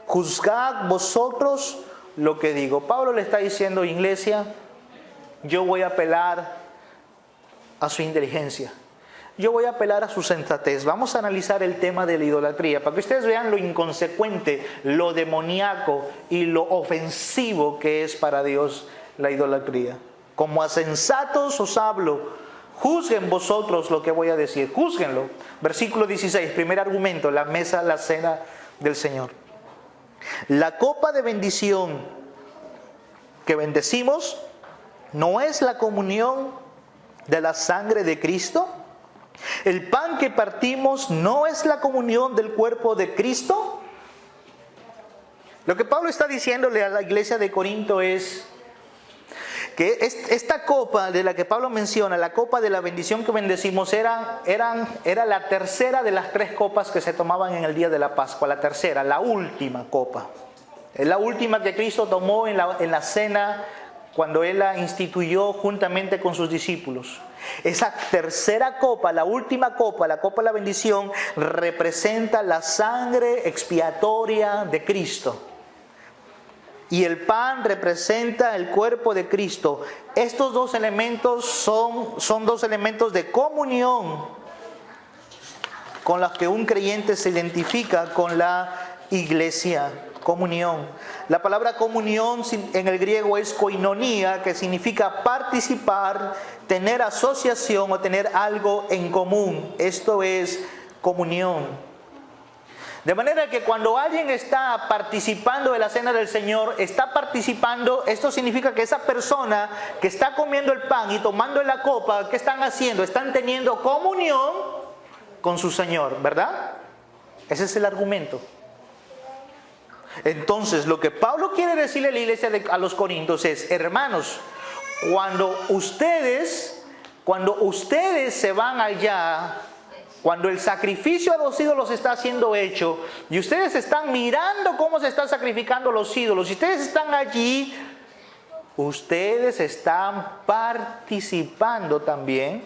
juzgad vosotros lo que digo. Pablo le está diciendo, iglesia, yo voy a apelar a su inteligencia. Yo voy a apelar a su sensatez. Vamos a analizar el tema de la idolatría para que ustedes vean lo inconsecuente, lo demoníaco y lo ofensivo que es para Dios la idolatría. Como a sensatos os hablo, juzguen vosotros lo que voy a decir, juzguenlo. Versículo 16, primer argumento, la mesa, la cena del Señor. La copa de bendición que bendecimos no es la comunión de la sangre de Cristo. El pan que partimos no es la comunión del cuerpo de Cristo. Lo que Pablo está diciéndole a la iglesia de Corinto es que esta copa de la que Pablo menciona, la copa de la bendición que bendecimos, era la tercera de las 3 copas que se tomaban en el día de la Pascua. La tercera, la última copa. Es la última que Cristo tomó en la cena cuando Él la instituyó juntamente con sus discípulos. Esa tercera copa, la última copa, la copa de la bendición, representa la sangre expiatoria de Cristo. Y el pan representa el cuerpo de Cristo. Estos 2 elementos son 2 elementos de comunión con los que un creyente se identifica con la iglesia. Comunión. La palabra comunión en el griego es koinonía, que significa participar, tener asociación o tener algo en común. Esto es comunión. De manera que cuando alguien está participando de la cena del Señor, está participando, esto significa que esa persona que está comiendo el pan y tomando la copa, ¿qué están haciendo? Están teniendo comunión con su Señor, ¿verdad? Ese es el argumento. Entonces, lo que Pablo quiere decirle a la iglesia a los corintios es, hermanos, cuando ustedes se van allá, cuando el sacrificio a los ídolos está siendo hecho, y ustedes están mirando cómo se están sacrificando los ídolos, y ustedes están allí, ustedes están participando también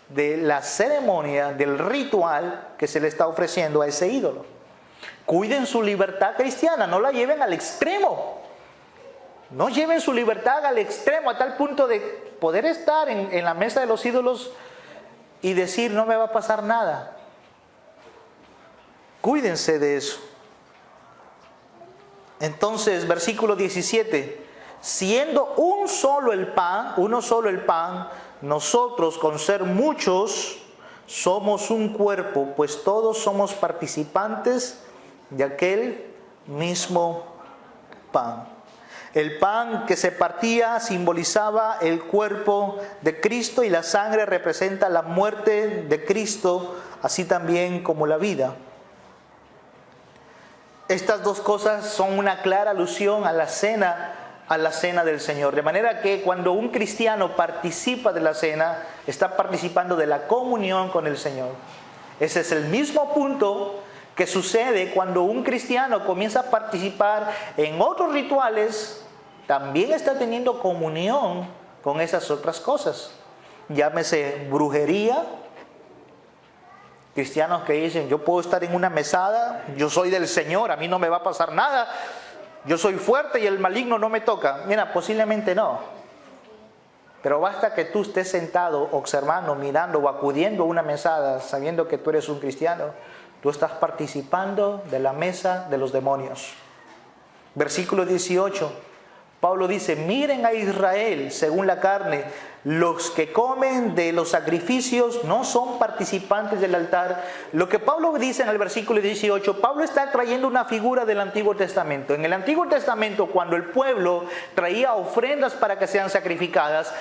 de la ceremonia, del ritual que se le está ofreciendo a ese ídolo. Cuiden su libertad cristiana, no la lleven al extremo. No lleven su libertad al extremo a tal punto de poder estar en la mesa de los ídolos y decir, no me va a pasar nada. Cuídense de eso. Entonces, versículo 17. Siendo uno solo el pan, nosotros con ser muchos somos un cuerpo, pues todos somos participantes de aquel mismo pan. El pan que se partía simbolizaba el cuerpo de Cristo y la sangre representa la muerte de Cristo, así también como la vida. Estas 2 cosas son una clara alusión a la cena del Señor. De manera que cuando un cristiano participa de la cena, está participando de la comunión con el Señor. Ese es el mismo punto que sucede cuando un cristiano comienza a participar en otros rituales, también está teniendo comunión con esas otras cosas. Llámese brujería. Cristianos que dicen, yo puedo estar en una mesada, yo soy del Señor, a mí no me va a pasar nada, yo soy fuerte y el maligno no me toca. Mira, posiblemente no. Pero basta que tú estés sentado, observando, mirando o acudiendo a una mesada, sabiendo que tú eres un cristiano, tú estás participando de la mesa de los demonios. Versículo 18. Pablo dice, miren a Israel según la carne. Los que comen de los sacrificios no son participantes del altar. Lo que Pablo dice en el versículo 18, Pablo está trayendo una figura del Antiguo Testamento. En el Antiguo Testamento, cuando el pueblo traía ofrendas para que sean sacrificadas,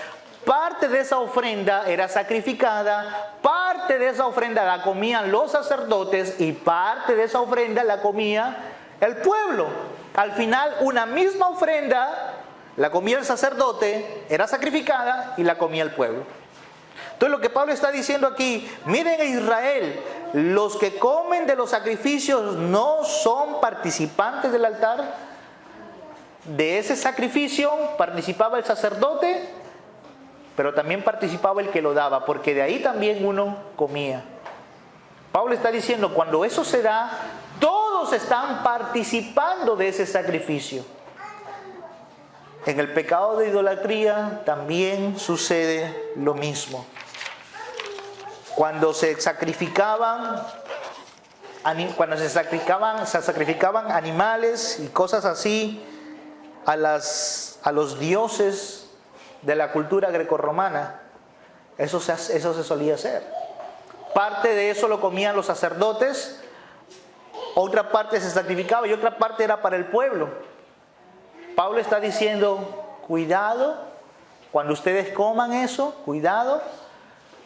parte de esa ofrenda era sacrificada, parte de esa ofrenda la comían los sacerdotes y parte de esa ofrenda la comía el pueblo. Al final, una misma ofrenda la comía el sacerdote, era sacrificada y la comía el pueblo. Entonces lo que Pablo está diciendo aquí, miren a Israel, los que comen de los sacrificios no son participantes del altar. De ese sacrificio participaba el sacerdote, pero también participaba el que lo daba, porque de ahí también uno comía. Pablo está diciendo, cuando eso se da, todos están participando de ese sacrificio. En el pecado de idolatría también sucede lo mismo. Cuando se sacrificaban animales y cosas así a los dioses de la cultura grecorromana, eso se solía hacer. Parte de eso lo comían los sacerdotes, otra parte se sacrificaba y otra parte era para el pueblo. Pablo está diciendo, cuidado, cuando ustedes coman eso, cuidado,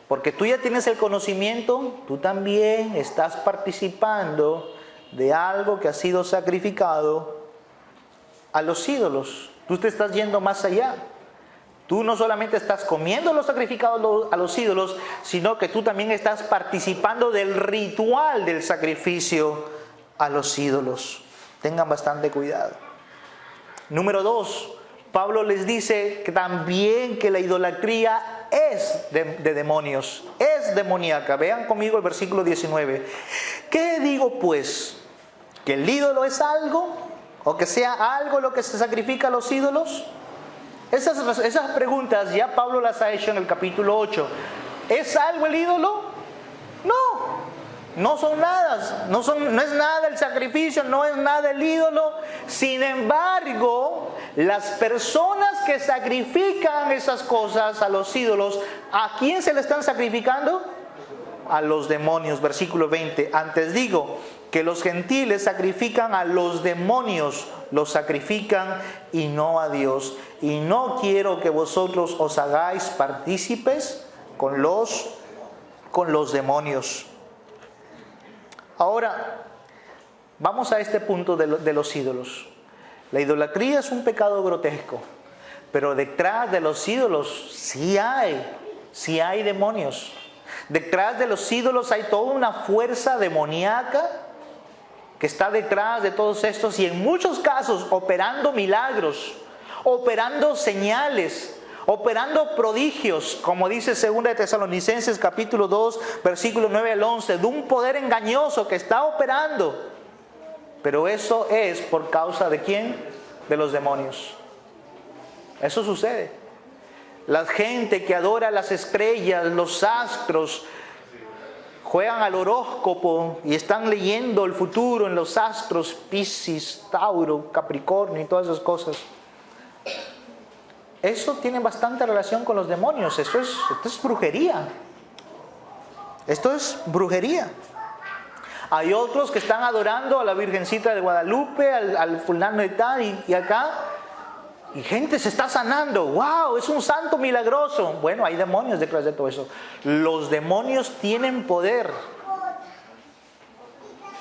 porque tú ya tienes el conocimiento, tú también estás participando de algo que ha sido sacrificado a los ídolos. Tú te estás yendo más allá. Tú no solamente estás comiendo lo sacrificado a los ídolos, sino que tú también estás participando del ritual del sacrificio a los ídolos. Tengan bastante cuidado. Número 2, Pablo les dice que también que la idolatría es de demonios, es demoníaca. Vean conmigo el versículo 19. ¿Qué digo pues? ¿Que el ídolo es algo? ¿O que sea algo lo que se sacrifica a los ídolos? Esas preguntas ya Pablo las ha hecho en el capítulo 8. ¿Es algo el ídolo? No son nada. No es nada el sacrificio, no es nada el ídolo. Sin embargo, las personas que sacrifican esas cosas a los ídolos, ¿a quién se le están sacrificando? A los demonios. Versículo 20. Antes digo que los gentiles sacrifican a los demonios, los sacrifican y no a Dios. Y no quiero que vosotros os hagáis partícipes con los demonios. Ahora, vamos a este punto de los ídolos. La idolatría es un pecado grotesco, pero detrás de los ídolos sí hay demonios. Detrás de los ídolos hay toda una fuerza demoníaca que está detrás de todos estos y en muchos casos operando milagros, operando señales, operando prodigios, como dice 2 de Tesalonicenses capítulo 2, versículos 9 al 11, de un poder engañoso que está operando. Pero eso es por causa ¿de quién? De los demonios. Eso sucede. La gente que adora las estrellas, los astros, juegan al horóscopo y están leyendo el futuro en los astros, Piscis, Tauro, Capricornio y todas esas cosas. Eso tiene bastante relación con los demonios. Esto es brujería. Esto es brujería. Hay otros que están adorando a la Virgencita de Guadalupe, al fulano de tal y acá. Y gente se está sanando. ¡Wow! Es un santo milagroso. Bueno, hay demonios detrás de todo eso. Los demonios tienen poder,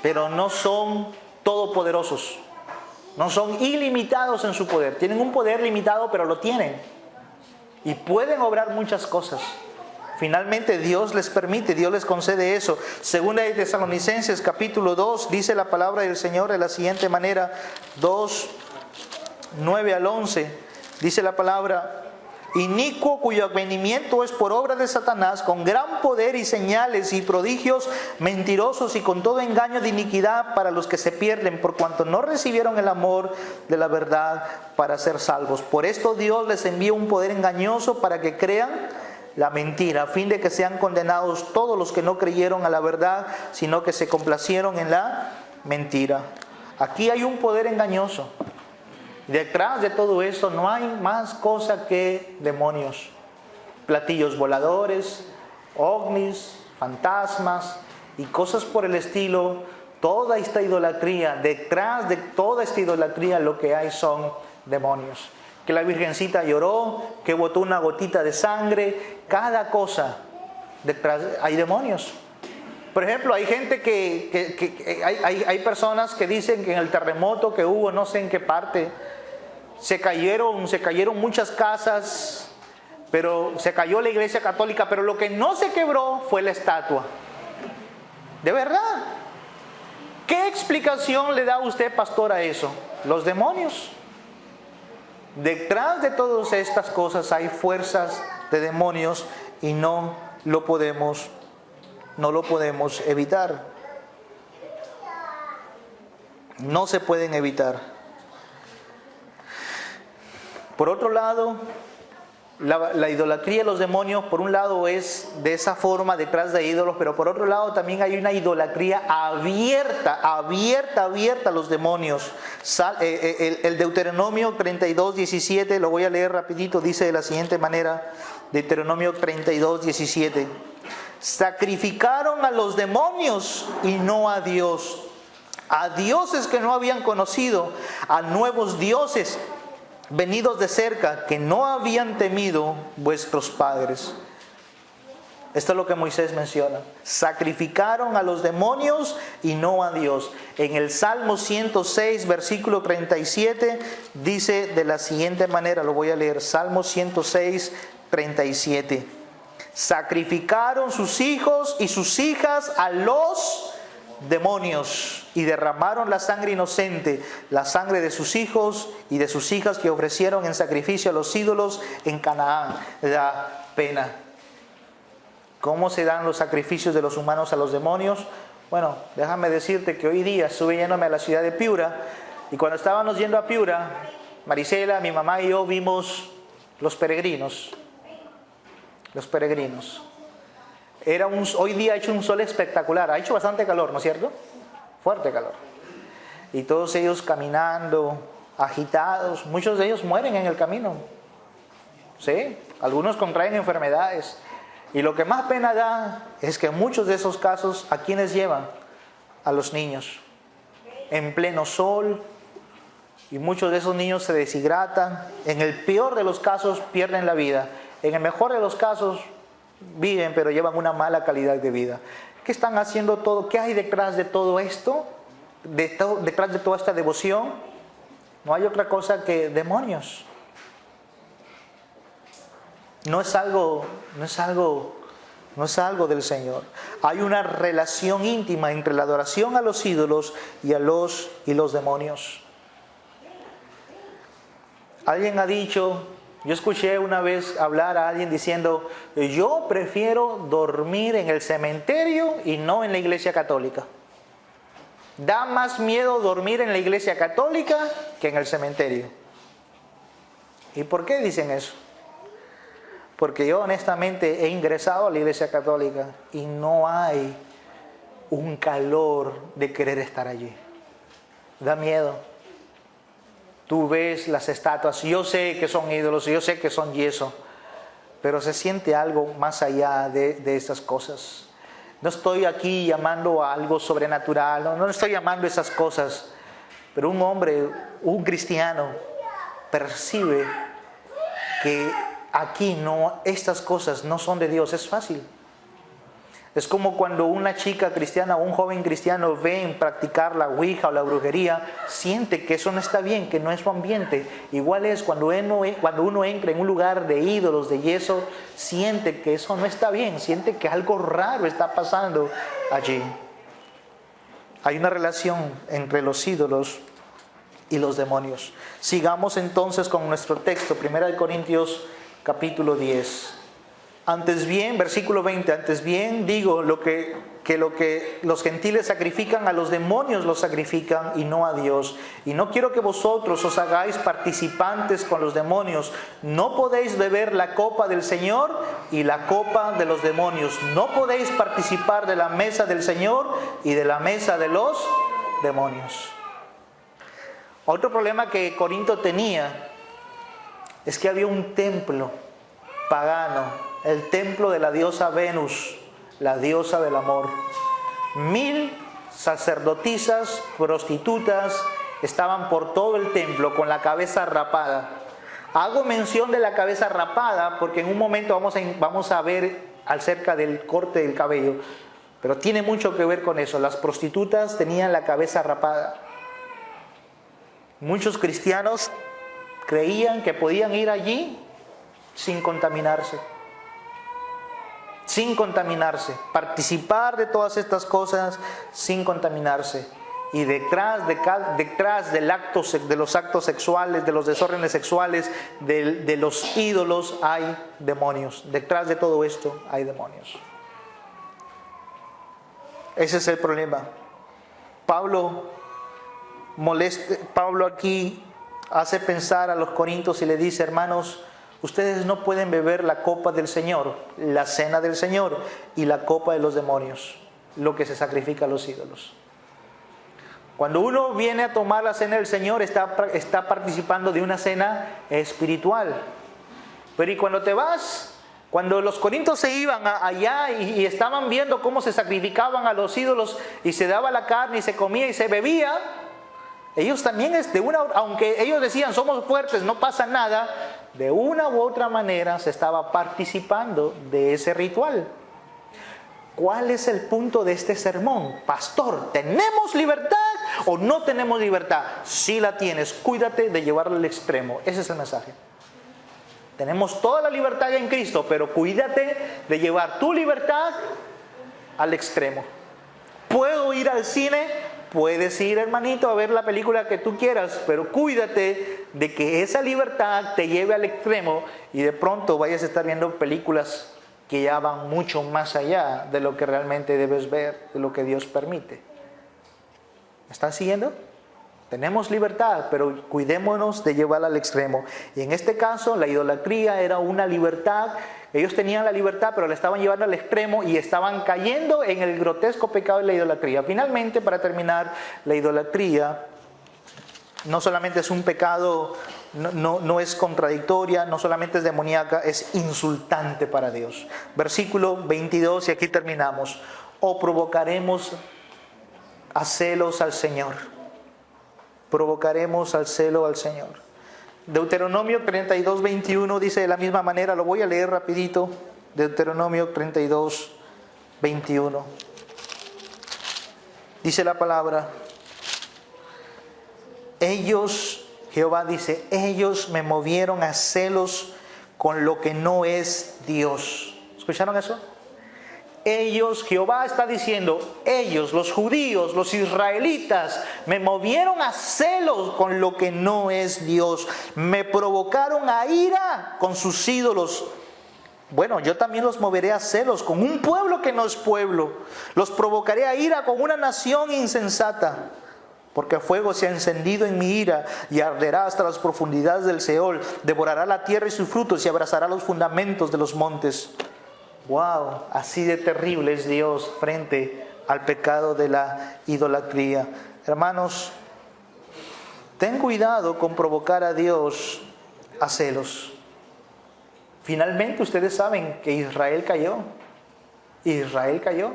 pero no son todopoderosos. No son ilimitados en su poder. Tienen un poder limitado, pero lo tienen. Y pueden obrar muchas cosas. Finalmente Dios les permite, Dios les concede eso. Segunda de Tesalonicenses capítulo 2 dice la palabra del Señor de la siguiente manera. 2, 9 al 11. Dice la palabra: inicuo cuyo advenimiento es por obra de Satanás, con gran poder y señales y prodigios mentirosos y con todo engaño de iniquidad para los que se pierden, por cuanto no recibieron el amor de la verdad para ser salvos. Por esto Dios les envía un poder engañoso para que crean la mentira, a fin de que sean condenados todos los que no creyeron a la verdad, sino que se complacieron en la mentira. Aquí hay un poder engañoso. Detrás de todo esto no hay más cosa que demonios, platillos voladores, ovnis, fantasmas y cosas por el estilo. Toda esta idolatría, detrás de toda esta idolatría lo que hay son demonios. Que la Virgencita lloró, que botó una gotita de sangre, cada cosa detrás hay demonios. Por ejemplo, hay gente hay personas que dicen que en el terremoto que hubo, no sé en qué parte, se cayeron muchas casas, pero se cayó la Iglesia Católica, pero lo que no se quebró fue la estatua. ¿De verdad? ¿Qué explicación le da usted, pastor, a eso? Los demonios. Detrás de todas estas cosas hay fuerzas de demonios y no lo podemos evitar. No se pueden evitar. Por otro lado, la idolatría de los demonios, por un lado es de esa forma, detrás de ídolos, pero por otro lado también hay una idolatría abierta a los demonios. El Deuteronomio 32, 17, lo voy a leer rapidito, dice de la siguiente manera, Deuteronomio 32, 17. Sacrificaron a los demonios y no a Dios, a dioses que no habían conocido, a nuevos dioses venidos de cerca, que no habían temido vuestros padres. Esto es lo que Moisés menciona. Sacrificaron a los demonios y no a Dios. En el Salmo 106, versículo 37, dice de la siguiente manera, lo voy a leer, Salmo 106, 37. Sacrificaron sus hijos y sus hijas a los demonios y derramaron la sangre inocente, la sangre de sus hijos y de sus hijas que ofrecieron en sacrificio a los ídolos en Canaán. Da pena. ¿Cómo se dan los sacrificios de los humanos a los demonios? Bueno, déjame decirte que hoy día estuve yéndome a la ciudad de Piura y cuando estábamos yendo a Piura, Marisela, mi mamá y yo vimos los peregrinos. Los peregrinos. Hoy día ha hecho un sol espectacular, ha hecho bastante calor, ¿no es cierto? Fuerte calor. Y todos ellos caminando, agitados, muchos de ellos mueren en el camino. ¿Sí? Algunos contraen enfermedades. Y lo que más pena da es que en muchos de esos casos, ¿a quiénes llevan? A los niños. En pleno sol. Y muchos de esos niños se deshidratan. En el peor de los casos pierden la vida. En el mejor de los casos viven, pero llevan una mala calidad de vida. ¿Qué están haciendo todo? ¿Qué hay detrás de todo esto? Detrás de toda esta devoción, no hay otra cosa que demonios. No es algo del Señor. Hay una relación íntima entre la adoración a los ídolos y los demonios. Alguien ha dicho, yo escuché una vez hablar a alguien diciendo, yo prefiero dormir en el cementerio y no en la iglesia católica. Da más miedo dormir en la iglesia católica que en el cementerio. ¿Y por qué dicen eso? Porque yo honestamente he ingresado a la iglesia católica y no hay un calor de querer estar allí. Da miedo. Tú ves las estatuas, yo sé que son ídolos, yo sé que son yeso, pero se siente algo más allá de estas cosas. No estoy aquí llamando a algo sobrenatural, no estoy llamando a esas cosas, pero un hombre, un cristiano, percibe que aquí estas cosas no son de Dios, es fácil. Es como cuando una chica cristiana o un joven cristiano ven practicar la ouija o la brujería, siente que eso no está bien, que no es su ambiente. Igual es cuando uno entra en un lugar de ídolos, de yeso, siente que eso no está bien, siente que algo raro está pasando allí. Hay una relación entre los ídolos y los demonios. Sigamos entonces con nuestro texto, 1 Corintios capítulo 10. Antes bien, versículo 20, antes bien digo lo que los gentiles sacrifican, a los demonios los sacrifican y no a Dios. Y no quiero que vosotros os hagáis participantes con los demonios. No podéis beber la copa del Señor y la copa de los demonios. No podéis participar de la mesa del Señor y de la mesa de los demonios. Otro problema que Corinto tenía es que había un templo pagano, el templo de la diosa Venus, la diosa del amor. 1000 sacerdotisas, prostitutas, estaban por todo el templo con la cabeza rapada. Hago mención de la cabeza rapada porque en un momento vamos a ver acerca del corte del cabello, pero tiene mucho que ver con eso. Las prostitutas tenían la cabeza rapada. Muchos cristianos creían que podían ir allí sin contaminarse. Sin contaminarse. Participar de todas estas cosas sin contaminarse. Y detrás del acto, de los actos sexuales, de los desórdenes sexuales, de los ídolos, hay demonios. Detrás de todo esto hay demonios. Ese es el problema. Pablo aquí hace pensar a los corintios y le dice: hermanos, ustedes no pueden beber la copa del Señor, la cena del Señor, y la copa de los demonios, lo que se sacrifica a los ídolos. Cuando uno viene a tomar la cena del Señor, está participando de una cena espiritual. Pero y cuando te vas, cuando los corintios se iban allá y estaban viendo cómo se sacrificaban a los ídolos y se daba la carne y se comía y se bebía, ellos también, aunque ellos decían somos fuertes, no pasa nada, de una u otra manera se estaba participando de ese ritual. ¿Cuál es el punto de este sermón? Pastor, ¿tenemos libertad o no tenemos libertad? Sí la tienes, cuídate de llevarla al extremo. Ese es el mensaje. Tenemos toda la libertad en Cristo, pero cuídate de llevar tu libertad al extremo. ¿Puedo ir al cine? Puedes ir, hermanito, a ver la película que tú quieras, pero cuídate de que esa libertad te lleve al extremo y de pronto vayas a estar viendo películas que ya van mucho más allá de lo que realmente debes ver, de lo que Dios permite. ¿Me están siguiendo? Tenemos libertad, pero cuidémonos de llevarla al extremo. Y en este caso, la idolatría era una libertad. Ellos tenían la libertad, pero la estaban llevando al extremo y estaban cayendo en el grotesco pecado de la idolatría. Finalmente, para terminar, la idolatría no solamente es un pecado, no es contradictoria, no solamente es demoníaca, es insultante para Dios. Versículo 22, y aquí terminamos. O provocaremos a celos al Señor. Provocaremos al celo al Señor. Deuteronomio 32, 21 dice de la misma manera, lo voy a leer rapidito. Deuteronomio 32, 21. Dice la palabra: Jehová dice, ellos me movieron a celos con lo que no es Dios. ¿Escucharon eso? Jehová está diciendo, ellos, los judíos, los israelitas, me movieron a celos con lo que no es Dios. Me provocaron a ira con sus ídolos. Bueno, yo también los moveré a celos con un pueblo que no es pueblo. Los provocaré a ira con una nación insensata. Porque fuego se ha encendido en mi ira y arderá hasta las profundidades del Seol. Devorará la tierra y sus frutos y abrazará los fundamentos de los montes. ¡Wow! Así de terrible es Dios frente al pecado de la idolatría. Hermanos, ten cuidado con provocar a Dios a celos. Finalmente ustedes saben que Israel cayó. Israel cayó.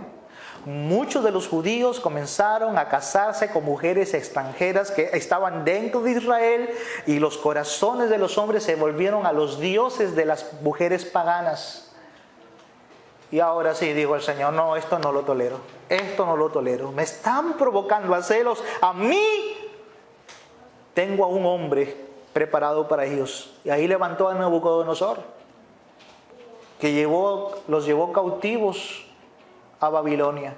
Muchos de los judíos comenzaron a casarse con mujeres extranjeras que estaban dentro de Israel y los corazones de los hombres se volvieron a los dioses de las mujeres paganas. Y ahora sí, dijo el Señor, no, esto no lo tolero, esto no lo tolero. Me están provocando a celos. A mí tengo a un hombre preparado para ellos. Y ahí levantó a Nabucodonosor, que los llevó cautivos a Babilonia.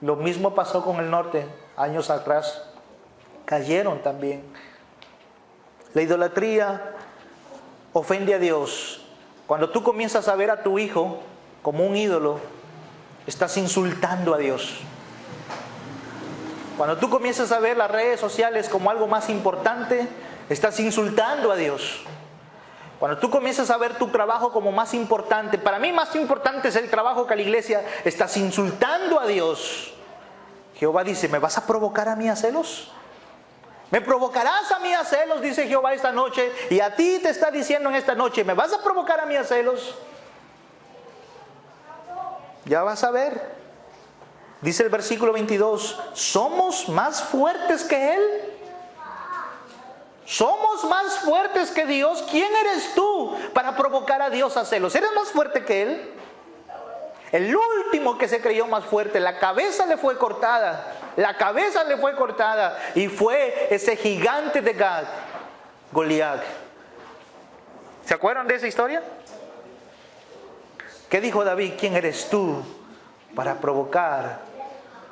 Lo mismo pasó con el norte años atrás. Cayeron también. La idolatría ofende a Dios. Cuando tú comienzas a ver a tu hijo como un ídolo, estás insultando a Dios. Cuando tú comienzas a ver las redes sociales como algo más importante, estás insultando a Dios. Cuando tú comienzas a ver tu trabajo como más importante, para mí más importante es el trabajo que la iglesia, estás insultando a Dios. Jehová dice, ¿me vas a provocar a mí a celos? ¿Me provocarás a mí a celos? Dice Jehová esta noche. Y a ti te está diciendo en esta noche, ¿me vas a provocar a mí a celos? Ya vas a ver. Dice el versículo 22, ¿somos más fuertes que Él? ¿Somos más fuertes que Dios? ¿Quién eres tú para provocar a Dios a celos? ¿Eres más fuerte que Él? El último que se creyó más fuerte, la cabeza le fue cortada. La cabeza le fue cortada. Y fue ese gigante de Gad, Goliat. ¿Se acuerdan de esa historia? ¿Qué dijo David? ¿Quién eres tú para provocar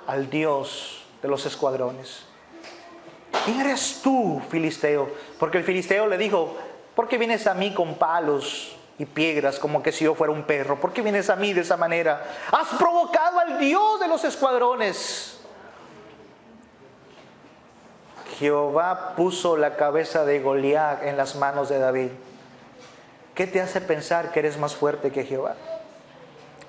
al Dios de los escuadrones? ¿Quién eres tú, filisteo? Porque el filisteo le dijo, ¿por qué vienes a mí con palos y piedras como que si yo fuera un perro? ¿Por qué vienes a mí de esa manera? Has provocado al Dios de los escuadrones. Jehová puso la cabeza de Goliat en las manos de David. ¿Qué te hace pensar que eres más fuerte que Jehová?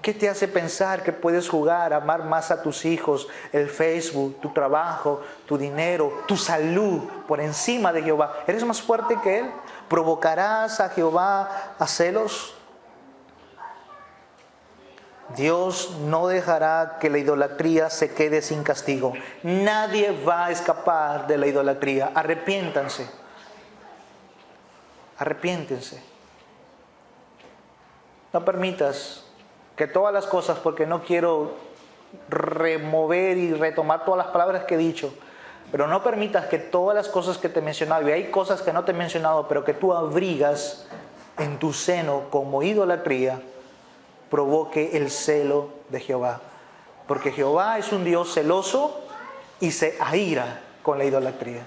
¿Qué te hace pensar que puedes jugar, amar más a tus hijos, el Facebook, tu trabajo, tu dinero, tu salud por encima de Jehová? ¿Eres más fuerte que Él? ¿Provocarás a Jehová a celos? Dios no dejará que la idolatría se quede sin castigo. Nadie va a escapar de la idolatría. Arrepiéntanse. Arrepiéntense. No permitas que todas las cosas, porque no quiero remover y retomar todas las palabras que he dicho, pero no permitas que todas las cosas que te he mencionado, y hay cosas que no te he mencionado, pero que tú abrigas en tu seno como idolatría, provoque el celo de Jehová. Porque Jehová es un Dios celoso y se aira con la idolatría.